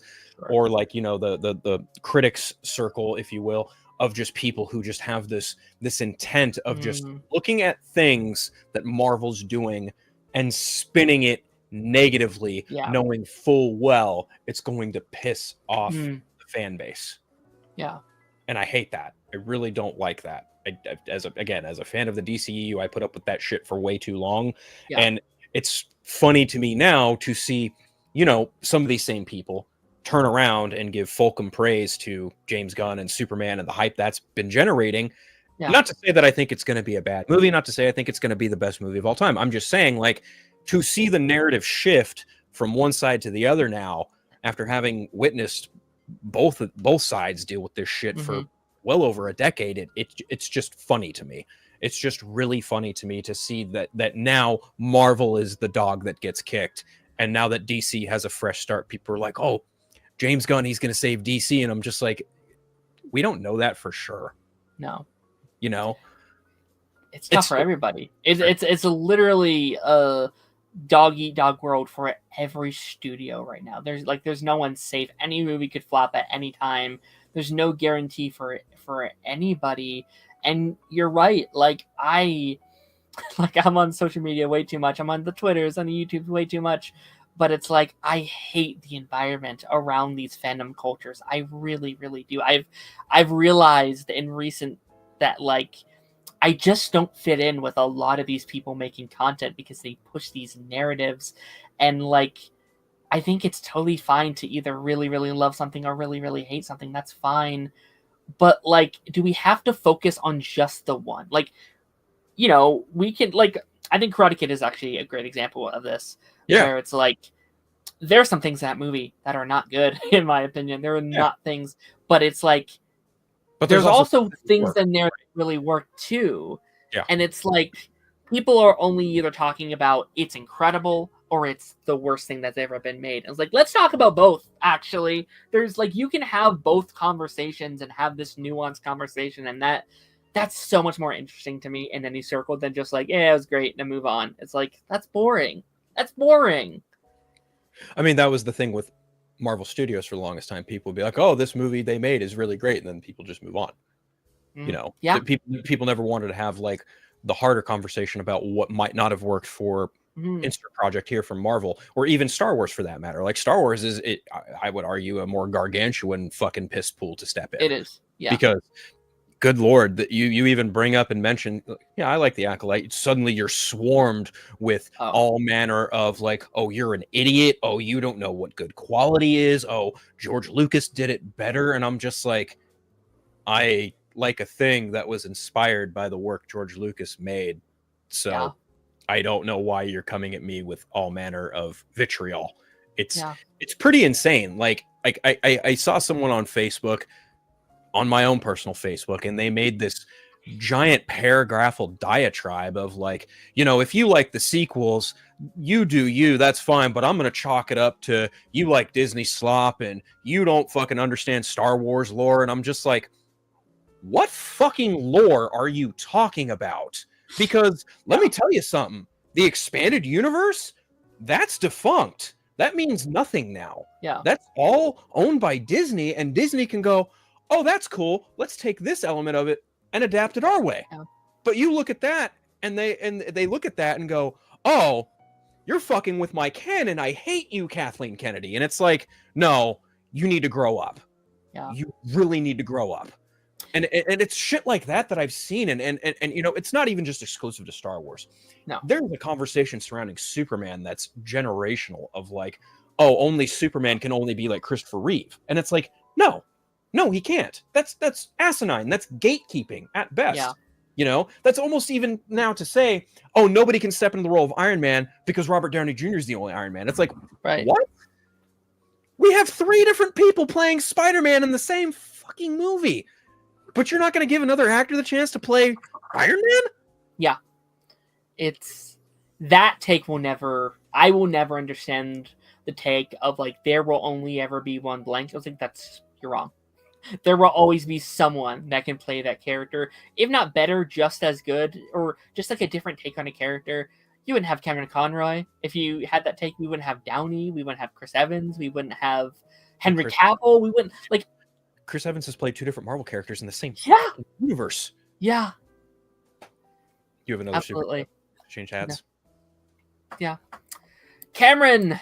or like, you know, the critics circle, if you will, of just people who just have this intent of just looking at things that Marvel's doing and spinning it negatively, knowing full well it's going to piss off the fan base. And I hate that. I really don't like that. As a fan of the DCEU, I put up with that shit for way too long. And it's funny to me now to see, you know, some of these same people turn around and give fulcrum praise to James Gunn and Superman and the hype that's been generating. Not to say that I think it's going to be a bad movie, not to say I think it's going to be the best movie of all time. I'm just saying, like, to see the narrative shift from one side to the other now, after having witnessed both sides deal with this shit for well over a decade, it's just funny to me. It's just really funny to me to see that now Marvel is the dog that gets kicked, and now that DC has a fresh start, people are like, "Oh, James Gunn, he's going to save DC," and I'm just like, we don't know that for sure. No, you know, it's tough for everybody. It's literally a dog eat dog world for every studio right now. There's no one safe. Any movie could flop at any time. There's no guarantee for anybody. And you're right. I'm on social media way too much. I'm on the Twitters, on the YouTube way too much. But it's like, I hate the environment around these fandom cultures. I really, really do. I've realized in recent that, like, I just don't fit in with a lot of these people making content because they push these narratives. And, like, I think it's totally fine to either really, really love something or really, really hate something. That's fine. But, like, do we have to focus on just the one? Like, you know, we can, like, I think Karate Kid is actually a great example of this. Yeah. Where it's like, there are some things in that movie that are not good, in my opinion. There are not things, but it's like, but there's also things in there that really work too. Yeah. And it's like, people are only either talking about it's incredible or it's the worst thing that's ever been made. And it's like, let's talk about both, actually. There's like, you can have both conversations and have this nuanced conversation, and that's so much more interesting to me in any circle than just like, yeah, it was great, and move on. It's like, that's boring. That's boring. I mean, that was the thing with Marvel Studios for the longest time. People would be like, oh, this movie they made is really great, and then people just move on. You know, people never wanted to have like the harder conversation about what might not have worked for insert project here from Marvel, or even Star Wars for that matter. Like Star Wars is, I would argue, a more gargantuan fucking piss pool to step in. It is, yeah. Because good Lord, that you even bring up and mention, yeah, I like the Acolyte. Suddenly you're swarmed with all manner of like, oh, you're an idiot. Oh, you don't know what good quality is. Oh, George Lucas did it better. And I'm just like, I like a thing that was inspired by the work George Lucas made. So I don't know why you're coming at me with all manner of vitriol. It's pretty insane. Like I saw someone on Facebook, on my own personal Facebook, and they made this giant paragraphal diatribe of like, you know, if you like the sequels, you do you, that's fine, but I'm going to chalk it up to you like Disney slop and you don't fucking understand Star Wars lore. And I'm just like, what fucking lore are you talking about? Because let me tell you something, the expanded universe, that's defunct. That means nothing now. Yeah. That's all owned by Disney, and Disney can go, oh, that's cool. Let's take this element of it and adapt it our way. Yeah. But you look at that, and they look at that and go, oh, you're fucking with my canon. I hate you, Kathleen Kennedy. And it's like, no, you need to grow up. Yeah. You really need to grow up. And it's shit like that I've seen. And you know, it's not even just exclusive to Star Wars. No. There's a conversation surrounding Superman that's generational of like, oh, only Superman can only be like Christopher Reeve. And it's like, no, he can't. That's asinine. That's gatekeeping at best. Yeah. You know, that's almost even now to say, oh, nobody can step into the role of Iron Man because Robert Downey Jr. is the only Iron Man. It's like, what? We have 3 different people playing Spider-Man in the same fucking movie, but you're not going to give another actor the chance to play Iron Man? Yeah. It's that take I will never understand the take of like, there will only ever be one blank. I was like, you're wrong. There will always be someone that can play that character, if not better, just as good, or just like a different take on a character. You wouldn't have Cameron Conroy. If you had that take, we wouldn't have Downey. We wouldn't have Chris Evans. We wouldn't have Henry Cavill. We wouldn't like. Chris Evans has played 2 different Marvel characters in the same universe. Yeah. You have another absolutely change hats. Yeah. Cameron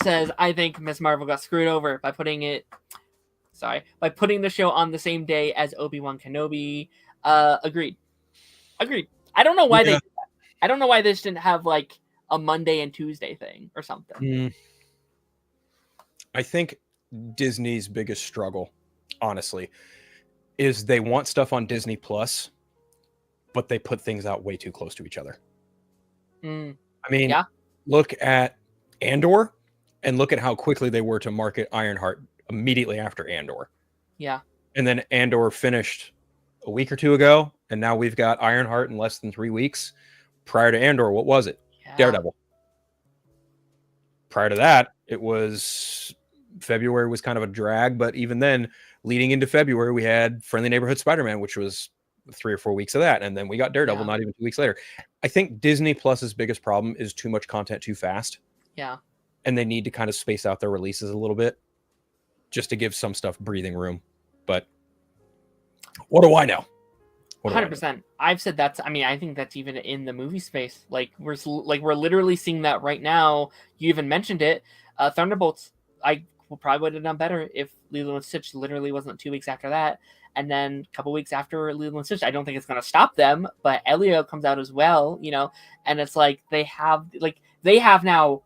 says, I think Ms. Marvel got screwed over by putting the show on the same day as Obi-Wan Kenobi. Agreed. I don't know why they did that. I don't know why this didn't have like a Monday and Tuesday thing or something. I think Disney's biggest struggle, honestly, is they want stuff on Disney Plus, but they put things out way too close to each other. I mean, look at Andor and look at how quickly they were to market Ironheart immediately after Andor. Yeah. And then Andor finished a week or 2 ago, and now we've got Ironheart in less than 3 weeks. Prior to Andor, what was it? Daredevil. Prior to that, it was February was kind of a drag, but even then, leading into February, we had Friendly Neighborhood Spider-Man, which was 3 or 4 weeks of that, and then we got Daredevil not even 2 weeks later. I think Disney Plus's biggest problem is too much content too fast. Yeah. And they need to kind of space out their releases a little bit just to give some stuff breathing room. But what do I know? 100%. I've said that's. I mean, I think that's even in the movie space. Like we're literally seeing that right now. You even mentioned it. Thunderbolts. I probably would have done better if Lilo and Stitch literally wasn't 2 weeks after that, and then a couple weeks after Lilo and Stitch. I don't think it's going to stop them, but Elio comes out as well. You know, and it's like they have now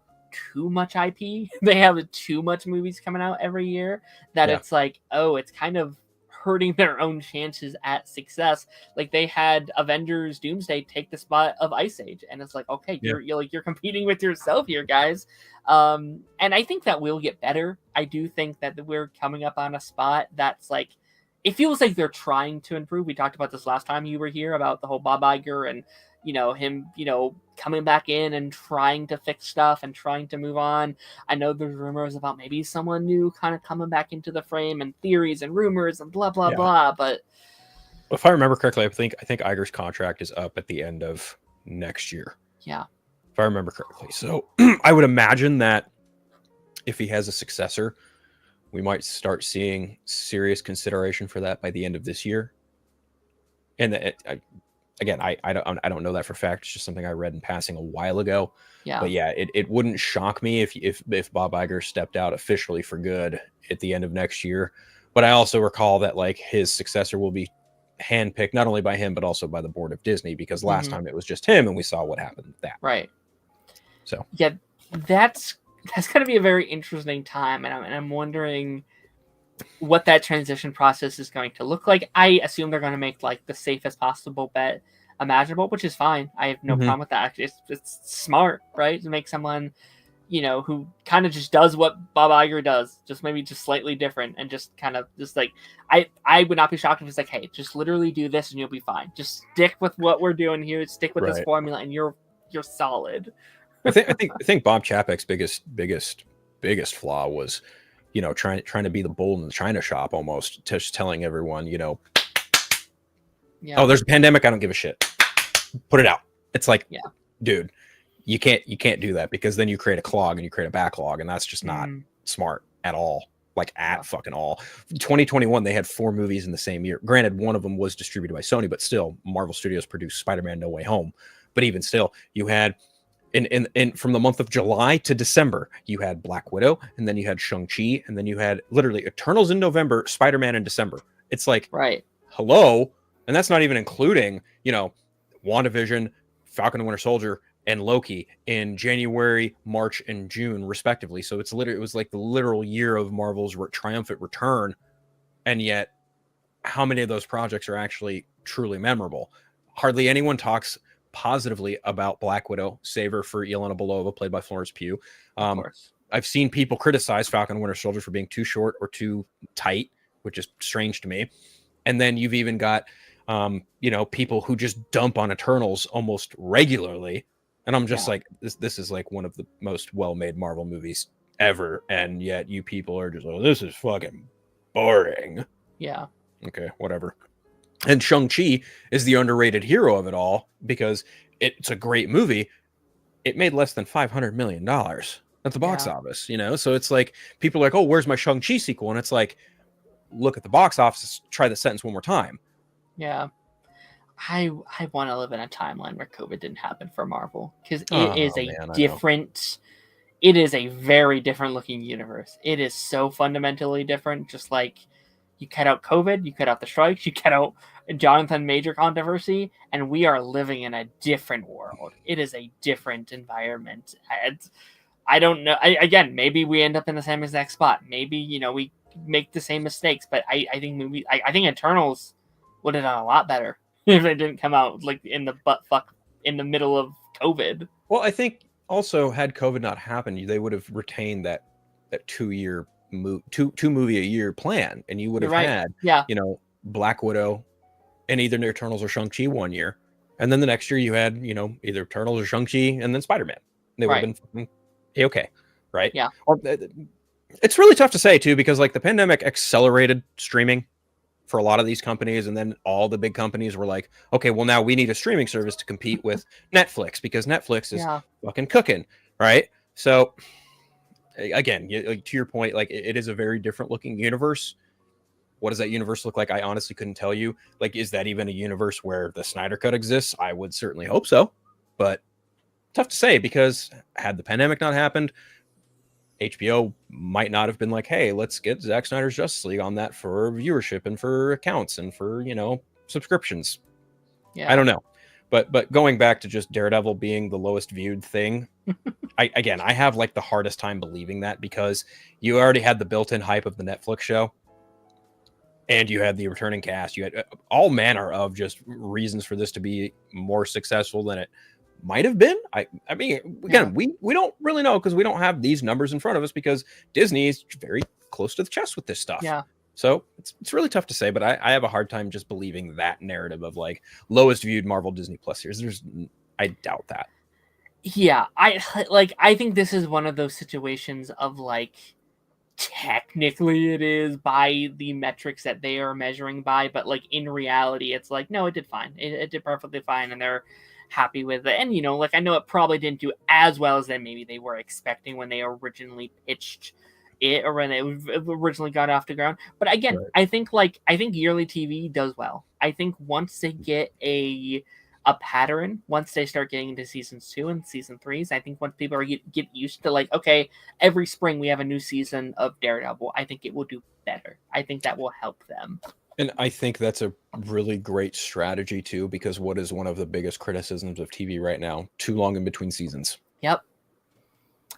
too much IP. They have too much movies coming out every year that it's like, oh, it's kind of hurting their own chances at success. Like they had Avengers Doomsday take the spot of Ice Age, and it's like, okay, you're competing with yourself here, guys. And I think that will get better. I do think that we're coming up on a spot that's like, it feels like they're trying to improve. We talked about this last time you were here about the whole Bob Iger and him coming back in and trying to fix stuff and trying to move on. I know there's rumors about maybe someone new kind of coming back into the frame, and theories and rumors and blah blah blah. But if I remember correctly, I think Iger's contract is up at the end of next year. Yeah, if I remember correctly. So I would imagine that if he has a successor, we might start seeing serious consideration for that by the end of this year. And again, I don't know that for a fact. It's just something I read in passing a while ago. Yeah. But yeah, it wouldn't shock me if Bob Iger stepped out officially for good at the end of next year. But I also recall that like his successor will be handpicked not only by him but also by the board of Disney, because last time it was just him and we saw what happened with that. Right. So yeah, that's going to be a very interesting time, and I'm wondering what that transition process is going to look like. I assume they're going to make like the safest possible bet imaginable, which is fine. I have no problem with that. It's smart, right? To make someone, you know, who kind of just does what Bob Iger does, just maybe just slightly different, and just kind of just like I would not be shocked if it's like, hey, just literally do this and you'll be fine. Just stick with what we're doing here. Stick with this formula, and you're solid. I think Bob Chapek's biggest flaw was, you know, trying to be the bull in the china shop, almost just telling everyone, you know, oh, there's a pandemic, I don't give a shit, put it out. It's like, dude, you can't do that, because then you create a clog and you create a backlog, and that's just not smart at all. Like at fucking all. 2021, they had 4 movies in the same year. Granted, one of them was distributed by Sony, but still, Marvel Studios produced Spider-Man: No Way Home. But even still, you had in from the month of July to December, you had Black Widow, and then you had Shang-Chi, and then you had literally Eternals in November, Spider-Man in December. It's like, hello, and that's not even including, you know, WandaVision, Falcon and Winter Soldier, and Loki in January, March, and June, respectively. So it was like the literal year of Marvel's triumphant return, and yet, how many of those projects are actually truly memorable? Hardly anyone talks positively about Black Widow, save her for Yelena Belova, played by Florence Pugh. Of course. I've seen people criticize Falcon and Winter Soldier for being too short or too tight, which is strange to me. And then you've even got, you know, people who just dump on Eternals almost regularly. And I'm just like, this is like one of the most well-made Marvel movies ever. And yet you people are just, oh, this is fucking boring. Yeah. Okay, whatever. And Shang-Chi is the underrated hero of it all, because it's a great movie. It made less than $500 million at the box office, you know? So it's like, people are like, oh, where's my Shang-Chi sequel? And it's like, look at the box office, try the sentence one more time. Yeah. I want to live in a timeline where COVID didn't happen for Marvel, because it is it is a very different looking universe. It is so fundamentally different, just like you cut out COVID, you cut out the strikes, you cut out Jonathan Major controversy, and we are living in a different world. It is a different environment. I don't know. Again, maybe we end up in the same exact spot. Maybe, you know, we make the same mistakes, but I think I think Eternals would have done a lot better if it didn't come out like in the in the middle of COVID. Well, I think also, had COVID not happened, they would have retained that 2-year two movie a year plan, and you would have had, you know, Black Widow and either Eternals or Shang-Chi one year, and then the next year you had, you know, either Eternals or Shang-Chi, and then Spider-Man. They would have been okay, right? Yeah. It's really tough to say too, because like the pandemic accelerated streaming for a lot of these companies, and then all the big companies were like, okay, well now we need a streaming service to compete with Netflix, because Netflix is fucking cooking, right? So again, to your point, like it is a very different looking universe. What does that universe look like? I honestly couldn't tell you. Like, is that even a universe where the Snyder Cut exists? I would certainly hope so, but tough to say, because had the pandemic not happened, HBO might not have been like, hey, let's get Zack Snyder's Justice League on that for viewership and for accounts and for, you know, subscriptions. I don't know. But going back to just Daredevil being the lowest viewed thing, I have like the hardest time believing that, because you already had the built-in hype of the Netflix show, and you had the returning cast. You had all manner of just reasons for this to be more successful than it might have been. I mean, again, we don't really know, because we don't have these numbers in front of us, because Disney is very close to the chest with this stuff. Yeah. So it's really tough to say, but I have a hard time just believing that narrative of like lowest viewed Marvel Disney Plus series. I doubt that. Yeah, I think this is one of those situations of like, technically it is by the metrics that they are measuring by, but like in reality, it's like, no, it did fine. It did perfectly fine, and they're happy with it. And, you know, like I know it probably didn't do as well as maybe they were expecting when they originally pitched it, or when it originally got off the ground. But again, I think yearly TV does well. I think once they get a a pattern once they start getting into seasons 2 and season 3s. I think once people are get used to like, okay, every spring we have a new season of Daredevil, I think it will do better. I think that will help them. And I think that's a really great strategy too, because what is one of the biggest criticisms of TV right now? Too long in between seasons. Yep.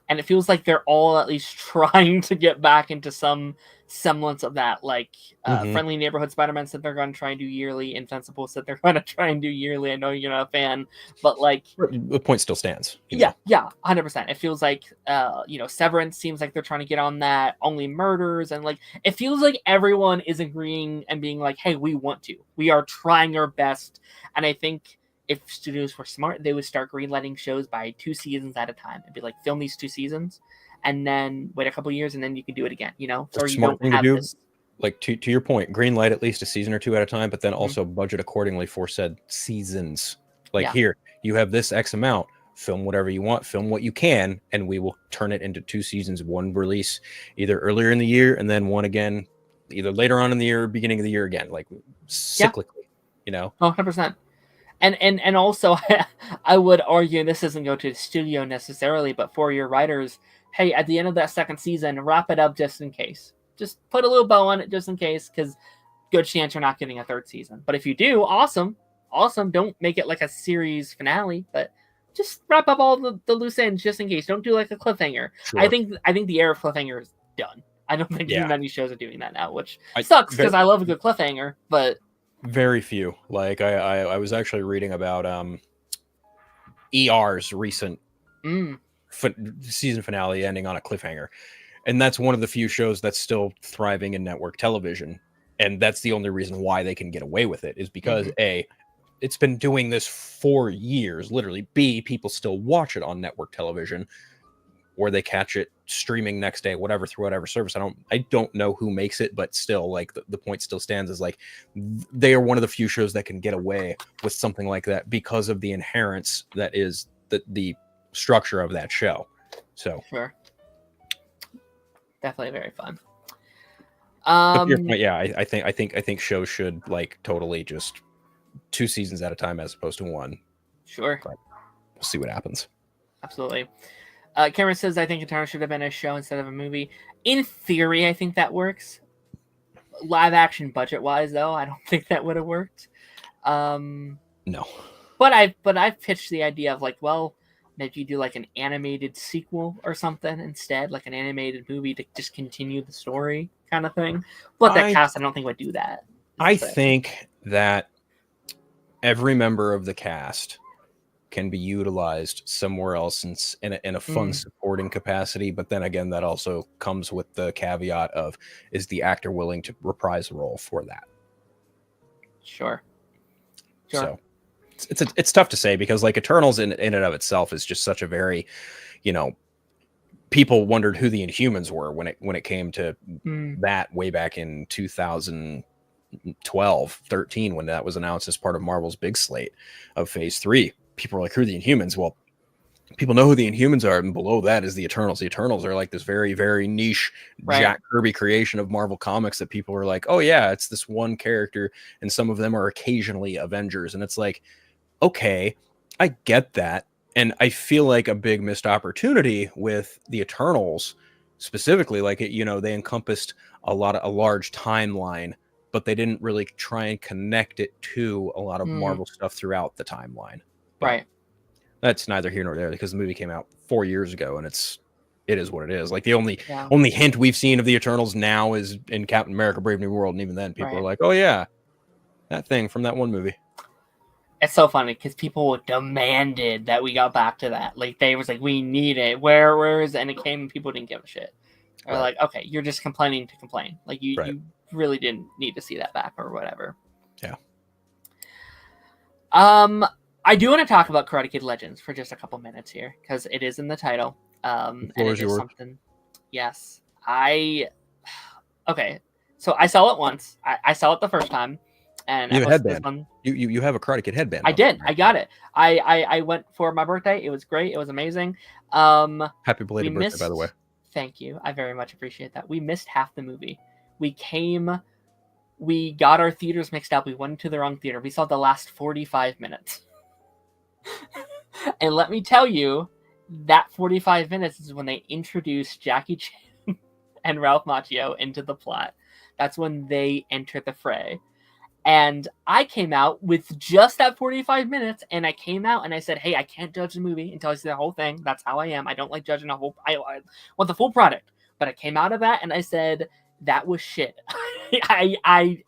And it feels like they're all at least trying to get back into some semblance of that. Like Friendly Neighborhood Spider-Man said they're going to try and do yearly. Invincible said they're going to try and do yearly. I know you're not a fan, but like the point still stands. Yeah, 100%. It feels like Severance seems like they're trying to get on that. Only Murders, and like it feels like everyone is agreeing and being like, "Hey, we want to. We are trying our best." And I think if studios were smart, they would start greenlighting shows by 2 seasons at a time and be like, film these 2 seasons and then wait a couple years and then you can do it again, or you don't have this. Like to your point, greenlight at least a season or 2 at a time, but then also budget accordingly for said seasons. Like here, you have this X amount, film whatever you want, film what you can, and we will turn it into 2 seasons, one release either earlier in the year and then one again either later on in the year or beginning of the year again, like cyclically, 100%. And also, I would argue, this doesn't go to the studio necessarily, but for your writers, hey, at the end of that second season, wrap it up just in case. Just put a little bow on it just in case, because good chance you're not getting a 3rd season. But if you do, awesome. Don't make it like a series finale, but just wrap up all the loose ends just in case. Don't do like a cliffhanger. Sure. I think the era of cliffhanger is done. I don't think many shows are doing that now, which sucks because I love a good cliffhanger, but... Very few. Like I was actually reading about ER's recent season finale ending on a cliffhanger, and that's one of the few shows that's still thriving in network television, and that's the only reason why they can get away with it is because A, it's been doing this for years, literally. B, people still watch it on network television, or they catch it streaming next day, whatever, through whatever service. I don't know who makes it, but still, like the point still stands is like they are one of the few shows that can get away with something like that because of the inherence that is the structure of that show. So sure, definitely very fun. I think shows should like totally just 2 seasons at a time as opposed to 1. Sure, but we'll see what happens. Absolutely. Cameron says, I think Eternal should have been a show instead of a movie. In theory, I think that works. Live action budget wise, though, I don't think that would have worked. No. But I've pitched the idea of like, well, maybe you do like an animated sequel or something instead, like an animated movie to just continue the story kind of thing. But that cast, I don't think would do that. I think that every member of the cast can be utilized somewhere else in a fun supporting capacity, but then again, that also comes with the caveat of, is the actor willing to reprise the role for that? Sure. So it's tough to say because like Eternals in and of itself is just such a very, people wondered who the Inhumans were when it came to that way back in 2012, 13, when that was announced as part of Marvel's big slate of Phase 3. People are like, who are the Inhumans? Well, people know who the Inhumans are, and below that is the Eternals. The Eternals are like this very, very niche Jack Kirby creation of Marvel Comics that people are like, oh yeah, it's this one character, and some of them are occasionally Avengers. And it's like, okay, I get that. And I feel like a big missed opportunity with the Eternals specifically, like they encompassed a large timeline, but they didn't really try and connect it to a lot of Marvel stuff throughout the timeline. Right. That's neither here nor there because the movie came out 4 years ago and it is what it is. Like the only hint we've seen of the Eternals now is in Captain America: Brave New World, and even then people are like, "Oh yeah, that thing from that one movie." It's so funny because people demanded that we got back to that. Like they was like, "We need it. Where is it?" And it came, and people didn't give a shit. They're like, "Okay, you're just complaining to complain. Like you really didn't need to see that back or whatever." Yeah. I do want to talk about Karate Kid Legends for just a couple minutes here because it is in the title. And it is something. Yes, okay. So I saw it once. I saw it the first time, and you have a headband. You have a Karate Kid headband. I did. I got it. I went for my birthday. It was great. It was amazing. Happy belated birthday, by the way. Thank you. I very much appreciate that. We missed half the movie. We got our theaters mixed up. We went to the wrong theater. We saw the last 45 minutes. And let me tell you, that 45 minutes is when they introduce Jackie Chan and Ralph Macchio into the plot. That's when they enter the fray. And I came out with just that 45 minutes, and I came out and I said, hey, I can't judge the movie until I see the whole thing. That's how I am. I don't like judging a whole... I want the full product. But I came out of that and I said, that was shit. I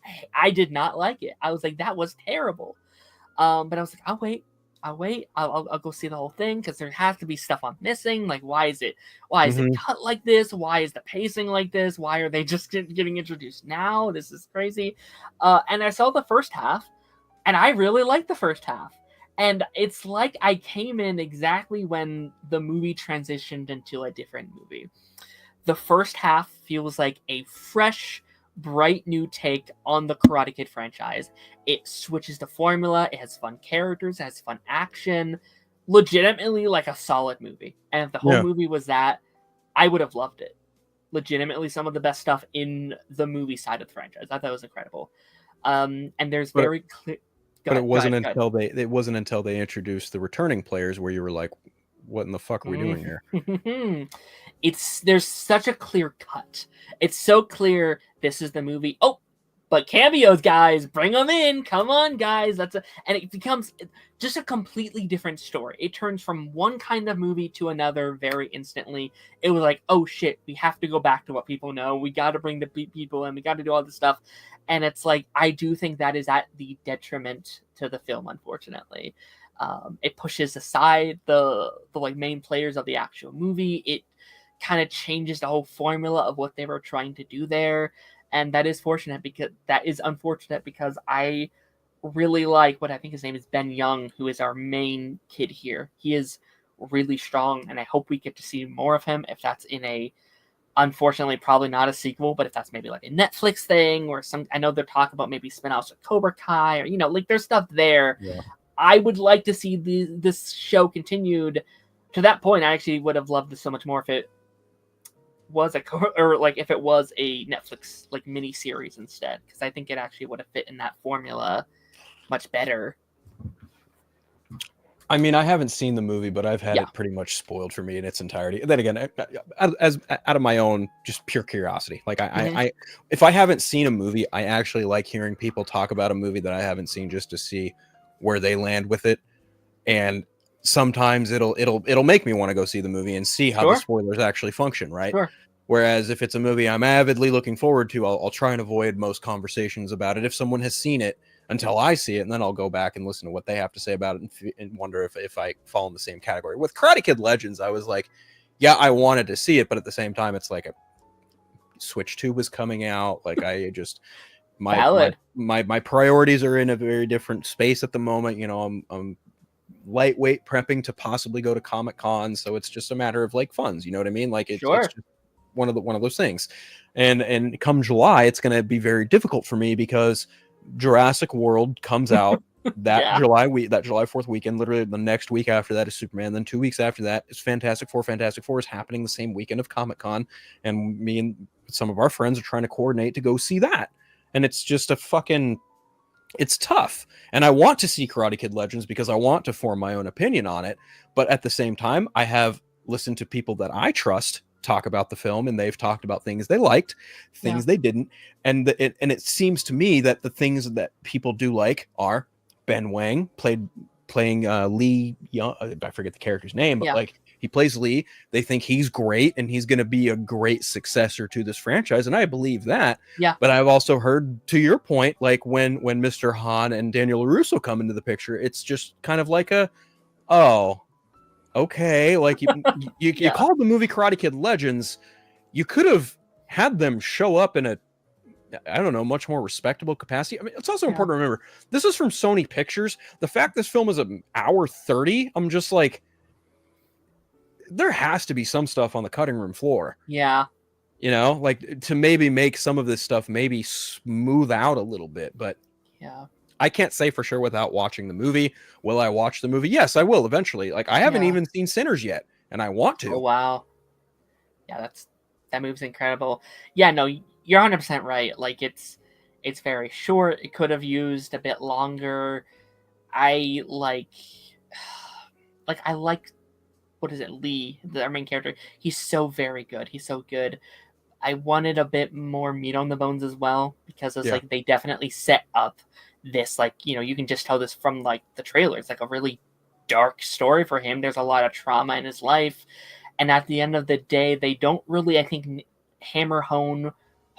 did not like it. I was like, that was terrible. But I was like, I'll wait. I'll go see the whole thing, because there has to be stuff I'm missing. Like, why is it cut like this? Why is the pacing like this? Why are they just getting introduced now? This is crazy. And I saw the first half, and I really liked the first half. And it's like I came in exactly when the movie transitioned into a different movie. The first half feels like a fresh, bright new take on the Karate Kid franchise. It switches the formula, it has fun characters, it has fun action, legitimately like a solid movie. And if the whole movie was that, I would have loved it. Legitimately some of the best stuff in the movie side of the franchise. I thought it was incredible. And there's very clear... But it wasn't until they introduced the returning players where you were like, what in the fuck are we doing here? There's such a clear cut. It's so clear this is the movie. Oh, but cameos, guys, bring them in. Come on, guys. And it becomes just a completely different story. It turns from one kind of movie to another very instantly. It was like, oh shit, we have to go back to what people know. We got to bring the people in. We got to do all this stuff. And it's like, I do think that is at the detriment to the film, unfortunately. It pushes aside the like main players of the actual movie. It kind of changes the whole formula of what they were trying to do there, and that is unfortunate because I really like what I think his name is Ben Young, who is our main kid here. He is really strong, and I hope we get to see more of him. If that's in a, unfortunately, probably not a sequel, but if that's maybe like a Netflix thing or some, I know they're talking about maybe spin-offs of Cobra Kai, or like there's stuff there. Yeah. I would like to see this show continued. To that point, I actually would have loved this so much more if it was if it was a Netflix like mini series instead, because I think it actually would have fit in that formula much better. I mean, I haven't seen the movie, but I've had it pretty much spoiled for me in its entirety. Then again, as out of my own just pure curiosity, like I if I haven't seen a movie, I actually like hearing people talk about a movie that I haven't seen just to see where they land with it. And sometimes it'll make me want to go see the movie and see how the spoilers actually function, right? Sure. Whereas if it's a movie I'm avidly looking forward to, I'll try and avoid most conversations about it if someone has seen it until I see it, and then I'll go back and listen to what they have to say about it and wonder if I fall in the same category. With Karate Kid Legends, I was like, yeah, I wanted to see it, but at the same time, it's like a Switch 2 was coming out. Like I just my priorities are in a very different space at the moment. I'm lightweight prepping to possibly go to Comic-Con, so it's just a matter of like funds. You know what I mean? Like it's just one of those things. And come July, it's going to be very difficult for me because Jurassic World comes out that July 4th weekend. Literally the next week after that is Superman. Then 2 weeks after that is Fantastic Four. Fantastic Four is happening the same weekend of Comic-Con, and me and some of our friends are trying to coordinate to go see that. And it's just it's tough. And I want to see Karate Kid Legends because I want to form my own opinion on it. But at the same time, I have listened to people that I trust talk about the film, and they've talked about things they liked, things they didn't. And it seems to me that the things that people do like are Ben Wang playing Lee Young. I forget the character's name, but like he plays Lee. They think he's great and he's going to be a great successor to this franchise. And I believe that. Yeah. But I've also heard, to your point, like when Mr. Han and Daniel LaRusso come into the picture, it's just kind of like okay. Like you called the movie Karate Kid Legends. You could have had them show up in a, I don't know, much more respectable capacity. I mean, it's also important to remember, this is from Sony Pictures. The fact this film is an hour 30, I'm just like, there has to be some stuff on the cutting room floor. Yeah. Like to maybe make some of this stuff maybe smooth out a little bit, but I can't say for sure without watching the movie. Will I watch the movie? Yes, I will eventually. Like I haven't even seen Sinners yet, and I want to. Oh, wow. Yeah, that movie's incredible. Yeah, no, you're 100% right. Like it's very short. It could have used a bit longer. like I like, what is it, Lee, our main character. He's so very good. He's so good. I wanted a bit more meat on the bones as well, because it's like they definitely set up this, like, you know, you can just tell this from like the trailer. It's like a really dark story for him. There's a lot of trauma in his life, and at the end of the day, they don't really, I think, hammer home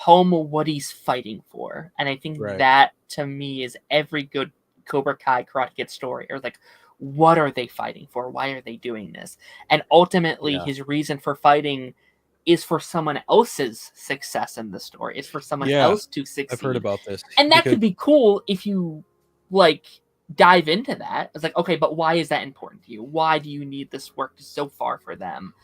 what he's fighting for. And I think that to me is every good Cobra Kai Karate Kid story, or like, what are they fighting for? Why are they doing this? And ultimately, his reason for fighting is for someone else's success in the story. It's for someone else to succeed. I've heard about this. And that could be cool if you, like, dive into that. It's like, okay, but why is that important to you? Why do you need this work so far for them?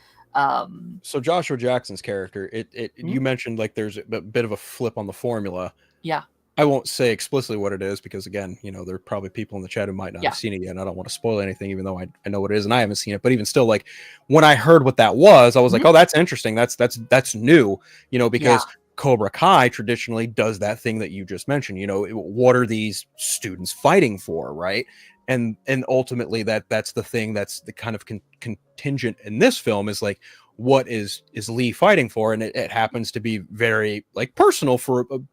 So Joshua Jackson's character, you mentioned like there's a bit of a flip on the formula. Yeah. I won't say explicitly what it is, because again, you know, there are probably people in the chat who might not have seen it yet, and I don't want to spoil anything, even though I know what it is and I haven't seen it. But even still, like, when I heard what that was, I was like, oh, that's interesting. That's new, you know, because Cobra Kai traditionally does that thing that you just mentioned. You know, what are these students fighting for, right? And ultimately that's the thing that's the kind of contingent in this film, is like, what is Lee fighting for? And it happens to be very like personal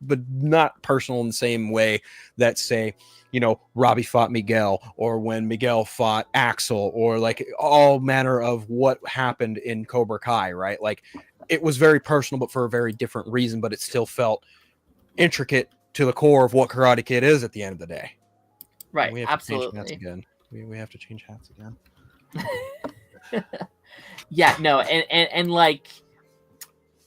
but not personal in the same way that, say, you know, Robbie fought Miguel, or when Miguel fought Axel, or like all manner of what happened in Cobra Kai, right? Like, it was very personal, but for a very different reason, but it still felt intricate to the core of what Karate Kid is at the end of the day. Right. We have Absolutely. To change hats again. We have to change hats again. Yeah, no, and like,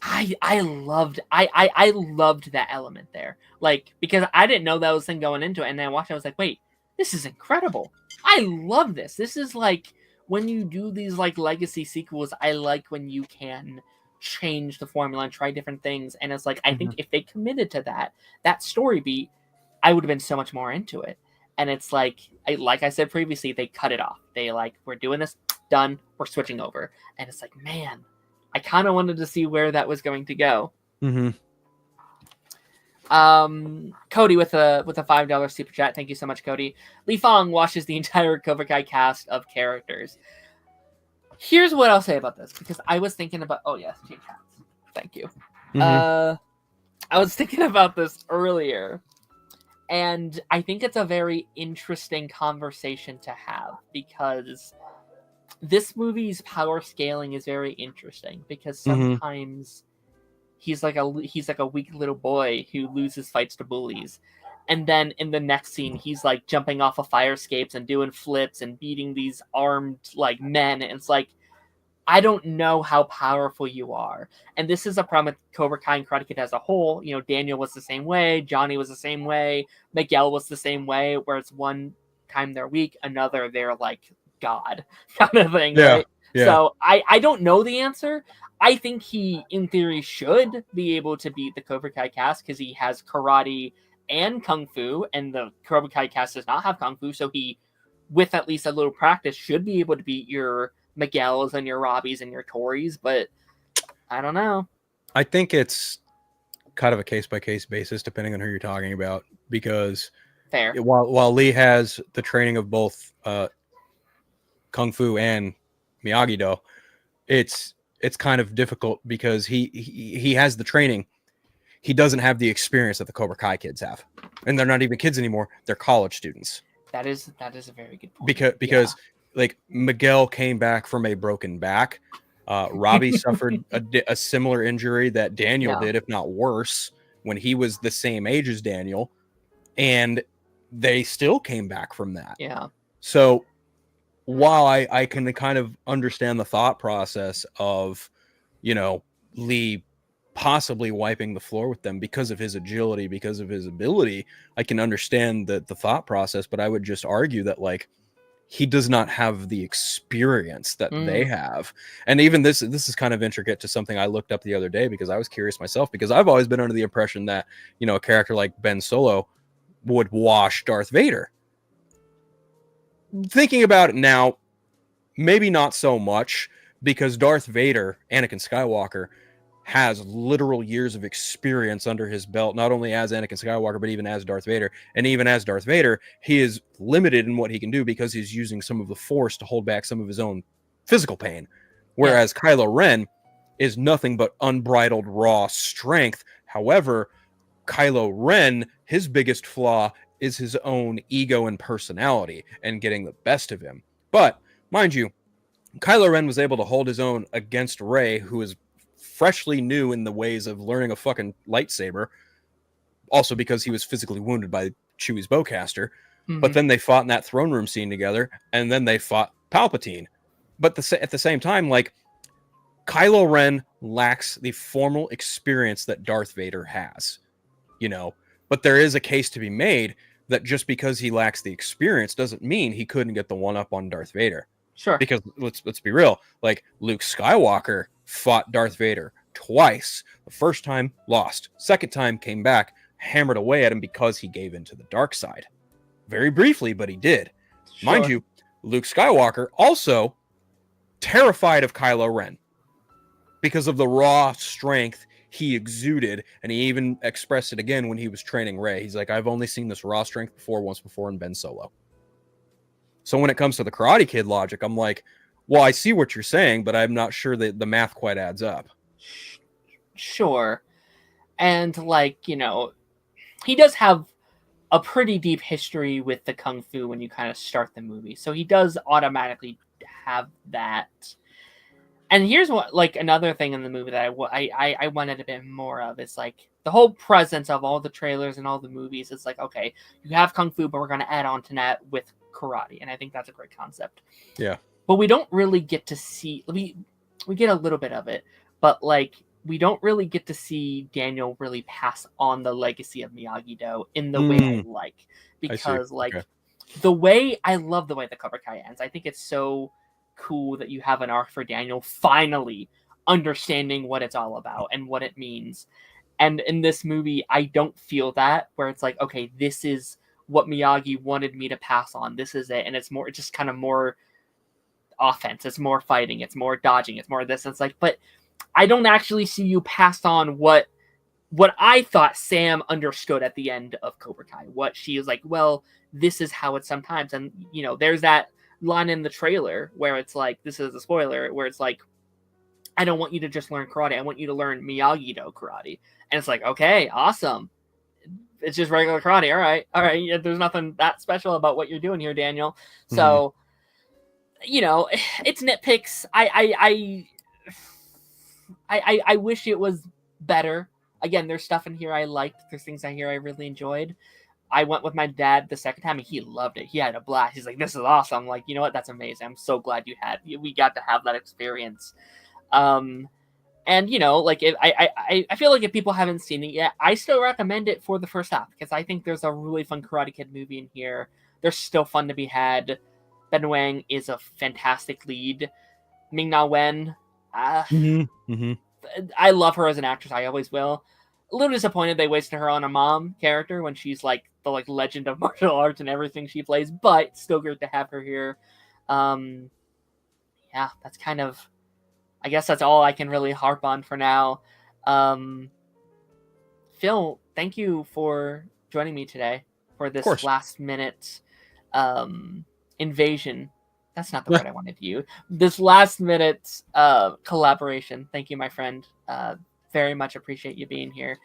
I loved that element there, like, because I didn't know that was thing going into it, and then I watched it, I was like, wait, this is incredible. I love this. This is like, when you do these like legacy sequels, I like when you can change the formula and try different things, and it's like, I think if they committed to that story beat, I would have been so much more into it. And it's like I said previously, they cut it off. They like, we're doing this, done, we're switching over. And it's like, man, I kind of wanted to see where that was going to go. Cody with a $5 super chat. Thank you so much, Cody. Li Fong watches the entire Cobra Kai cast of characters. Here's what I'll say about this, because I was thinking about, oh yes, change hats. Thank you. I was thinking about this earlier, and I think it's a very interesting conversation to have, because this movie's power scaling is very interesting, because sometimes he's like a weak little boy who loses fights to bullies, and then in the next scene he's like jumping off of fire escapes and doing flips and beating these armed like men, and it's like, I don't know how powerful you are. And this is a problem with Cobra Kai and Karate Kid as a whole. You know, Daniel was the same way, Johnny was the same way, Miguel was the same way, where it's one time they're weak, another they're like God kind of thing, right? So I don't know the answer. I think he, in theory, should be able to beat the Cobra Kai cast, because he has karate and kung fu, and the Cobra Kai cast does not have kung fu, so he, with at least a little practice, should be able to beat your Miguels and your Robbies and your Tories, but I don't know. I think it's kind of a case-by-case basis, depending on who you're talking about, because while Lee has the training of both Kung Fu and Miyagi-Do, it's kind of difficult, because he has the training. He doesn't have the experience that the Cobra Kai kids have. And they're not even kids anymore. They're college students. That is a very good point. Because like, Miguel came back from a broken back. Robbie suffered a similar injury that Daniel did, if not worse, when he was the same age as Daniel. And they still came back from that. Yeah. So while I can kind of understand the thought process of, you know, Lee possibly wiping the floor with them because of his agility, because of his ability, I can understand the thought process, but I would just argue that, like, he does not have the experience that they have. And even this is kind of intricate to something I looked up the other day, because I was curious myself, because I've always been under the impression that, you know, a character like Ben Solo would wash Darth Vader. Thinking about it now, maybe not so much, because Darth Vader, Anakin Skywalker, has literal years of experience under his belt, not only as Anakin Skywalker, but even as Darth Vader. And even as Darth Vader, he is limited in what he can do because he's using some of the Force to hold back some of his own physical pain. Whereas Kylo Ren is nothing but unbridled raw strength. However, Kylo Ren, his biggest flaw is his own ego and personality and getting the best of him. But mind you, Kylo Ren was able to hold his own against Rey, who is freshly new in the ways of learning a fucking lightsaber, also because he was physically wounded by Chewie's bowcaster. But then they fought in that throne room scene together, and then they fought Palpatine. But at the same time, like, Kylo Ren lacks the formal experience that Darth Vader has, you know. But there is a case to be made that just because he lacks the experience doesn't mean he couldn't get the one up on Darth Vader. Sure. Because let's be real, like, Luke Skywalker fought Darth Vader twice. The first time, lost. Second time, came back, hammered away at him because he gave in to the dark side. Very briefly, but he did. Sure. Mind you, Luke Skywalker also terrified of Kylo Ren because of the raw strength he exuded, and he even expressed it again when he was training Rey. He's like, I've only seen this raw strength once before in Ben Solo. So when it comes to the Karate Kid logic, I'm like, well, I see what you're saying, but I'm not sure that the math quite adds up. Sure. And, like, you know, he does have a pretty deep history with the Kung Fu when you kind of start the movie. So he does automatically have that. And here's what, like, another thing in the movie that I wanted a bit more of is, like, the whole presence of all the trailers and all the movies. It's like, okay, you have Kung Fu, but we're going to add on to that with karate. And I think that's a great concept. Yeah. But we don't really get to see, we get a little bit of it, but, like, we don't really get to see Daniel really pass on the legacy of Miyagi-Do in the way I like. Because, like, I love the way the Cobra Kai ends. I think it's so cool that you have an arc for Daniel finally understanding what it's all about and what it means. And in this movie, I don't feel that, where it's like, okay, this is what Miyagi wanted me to pass on. This is it. And it's just kind of more offense. It's more fighting. It's more dodging. It's more this. And it's like, but I don't actually see you pass on what I thought Sam understood at the end of Cobra Kai. What she is like, well, this is how it's sometimes. And, you know, there's that line in the trailer where it's like, this is a spoiler, where it's like, I don't want you to just learn karate. I want you to learn Miyagi-Do karate. And it's like, okay, awesome. It's just regular karate. All right. Yeah, there's nothing that special about what you're doing here, Daniel. So, you know, it's nitpicks. I wish it was better. Again, there's stuff in here I liked. There's things in here I really enjoyed. I went with my dad the second time and he loved it. He had a blast. He's like, this is awesome. I'm like, you know what? That's amazing. I'm so glad we got to have that experience. And, you know, like, I feel like if people haven't seen it yet, I still recommend it for the first half because I think there's a really fun Karate Kid movie in here. There's still fun to be had. Ben Wang is a fantastic lead. Ming-Na Wen, I love her as an actress. I always will. A little disappointed they wasted her on a mom character when she's like the legend of martial arts and everything she plays, but still great to have her here. Yeah, that's kind of, I guess that's all I can really harp on for now. Phil, thank you for joining me today for this last minute invasion. That's not the word I wanted to use. This last minute collaboration. Thank you, my friend. Very much appreciate you being here.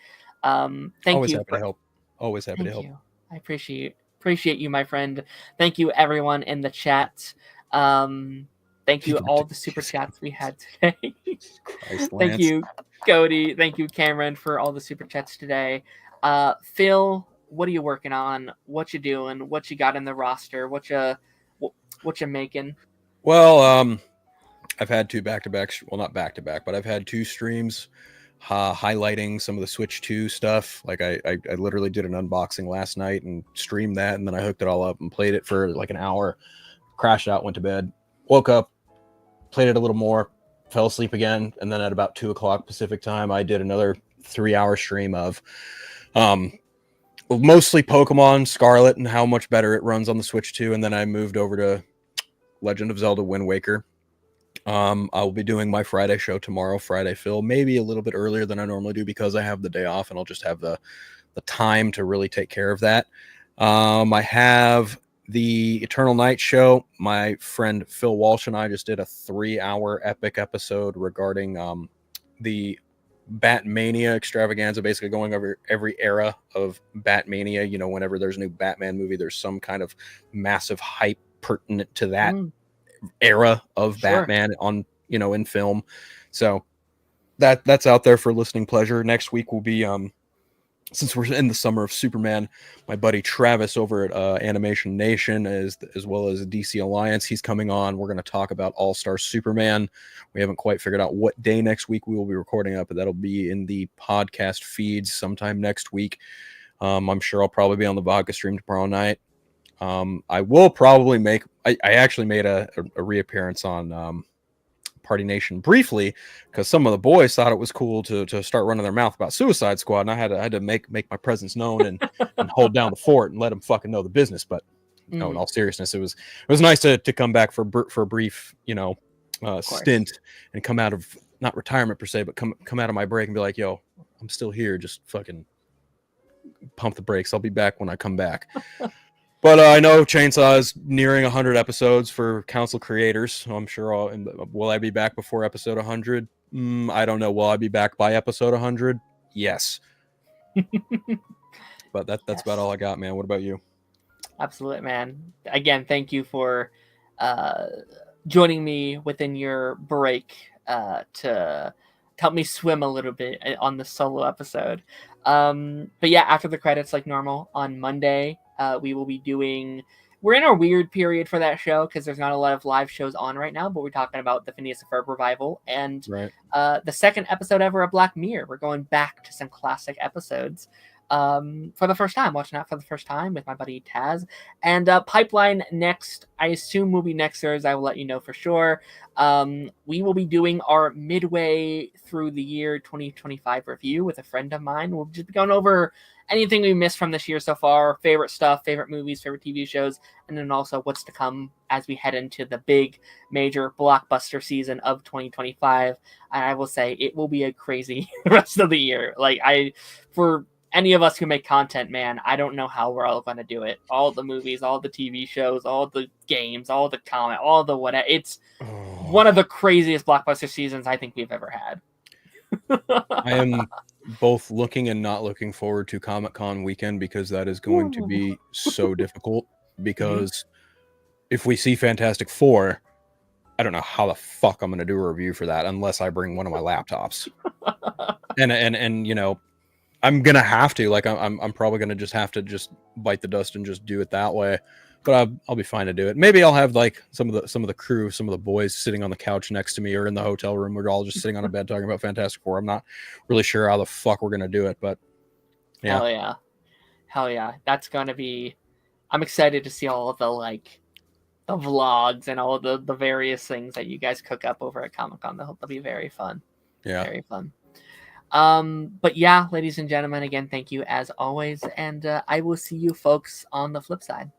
Thank Always you. Happy to help. Always happy to help. You. I appreciate you, my friend. Thank you, everyone in the chat. Thank you, all the super chats we had today. Thank you, Cody. Thank you, Cameron, for all the super chats today. Phil, what are you working on? What you doing? What you got in the roster? What you making? Well, I've had two back-to-backs. Well, not back-to-back, but I've had two streams highlighting some of the Switch 2 stuff. Like I literally did an unboxing last night and streamed that, and then I hooked it all up and played it for like an hour, crashed out, went to bed, woke up, played it a little more, fell asleep again, and then at about 2 o'clock Pacific time, I did another 3-hour stream of mostly Pokemon Scarlet and how much better it runs on the Switch 2, and then I moved over to Legend of Zelda Wind Waker. I'll be doing my Friday show tomorrow, Friday Phil, maybe a little bit earlier than I normally do because I have the day off and I'll just have the time to really take care of that. I have the Eternal Night show. My friend Phil Walsh and I just did a 3-hour epic episode regarding the Batmania extravaganza, basically going over every era of Batmania. You know, whenever there's a new Batman movie, there's some kind of massive hype pertinent to that era of Batman on, you know, in film. So that's out there for listening pleasure. Next week will be since we're in the summer of Superman, my buddy Travis over at Animation Nation, as well as DC Alliance, he's coming on. We're going to talk about All-Star Superman. We haven't quite figured out what day next week we will be recording up, but that'll be in the podcast feeds sometime next week. I'm sure I'll probably be on the vodka stream tomorrow night. I will probably make. I actually made a reappearance on Party Nation briefly because some of the boys thought it was cool to start running their mouth about Suicide Squad, and I had to make my presence known and hold down the fort and let them fucking know the business. But no, in all seriousness, it was nice to come back for a brief, you know, stint and come out of, not retirement per se, but come out of my break and be like, yo, I'm still here, just fucking pump the brakes. I'll be back when I come back. But I know Chainsaw is nearing 100 episodes for Council Creators, so I'm sure will I be back before episode 100? I don't know. Will I be back by episode 100? Yes. But that's about all I got, man. What about you? Absolutely, man. Again, thank you for joining me within your break to help me swim a little bit on the solo episode. But yeah, after the credits, like normal, on Monday, we will be doing... We're in a weird period for that show because there's not a lot of live shows on right now, but we're talking about the Phineas and Ferb revival and the second episode ever of Black Mirror. We're going back to some classic episodes for the first time, watching that for the first time with my buddy Taz. And Pipeline next, I assume will be next Thursday. I will let you know for sure. We will be doing our midway through the year 2025 review with a friend of mine. We'll just be going over anything we missed from this year so far, favorite stuff, favorite movies, favorite TV shows, and then also what's to come as we head into the big major blockbuster season of 2025. And I will say it will be a crazy rest of the year. Like, for any of us who make content, man, I don't know how we're all going to do it. All the movies, all the TV shows, all the games, all the comment, all the whatever. It's one of the craziest blockbuster seasons I think we've ever had. I am both looking and not looking forward to Comic-Con weekend because that is going to be so difficult. Because if we see Fantastic Four, I don't know how the fuck I'm going to do a review for that unless I bring one of my laptops. and you know, I'm gonna have to, like, I'm probably gonna just have to just bite the dust and just do it that way. But I'll be fine to do it. Maybe I'll have like some of the crew, some of the boys sitting on the couch next to me or in the hotel room. We're all just sitting on a bed talking about Fantastic Four. I'm not really sure how the fuck we're gonna do it, but yeah. Hell yeah. That's gonna be... I'm excited to see all of the, like, the vlogs and all of the various things that you guys cook up over at Comic-Con. They'll be very fun. Yeah. Very fun. But yeah, ladies and gentlemen, again, thank you as always, and I will see you folks on the flip side.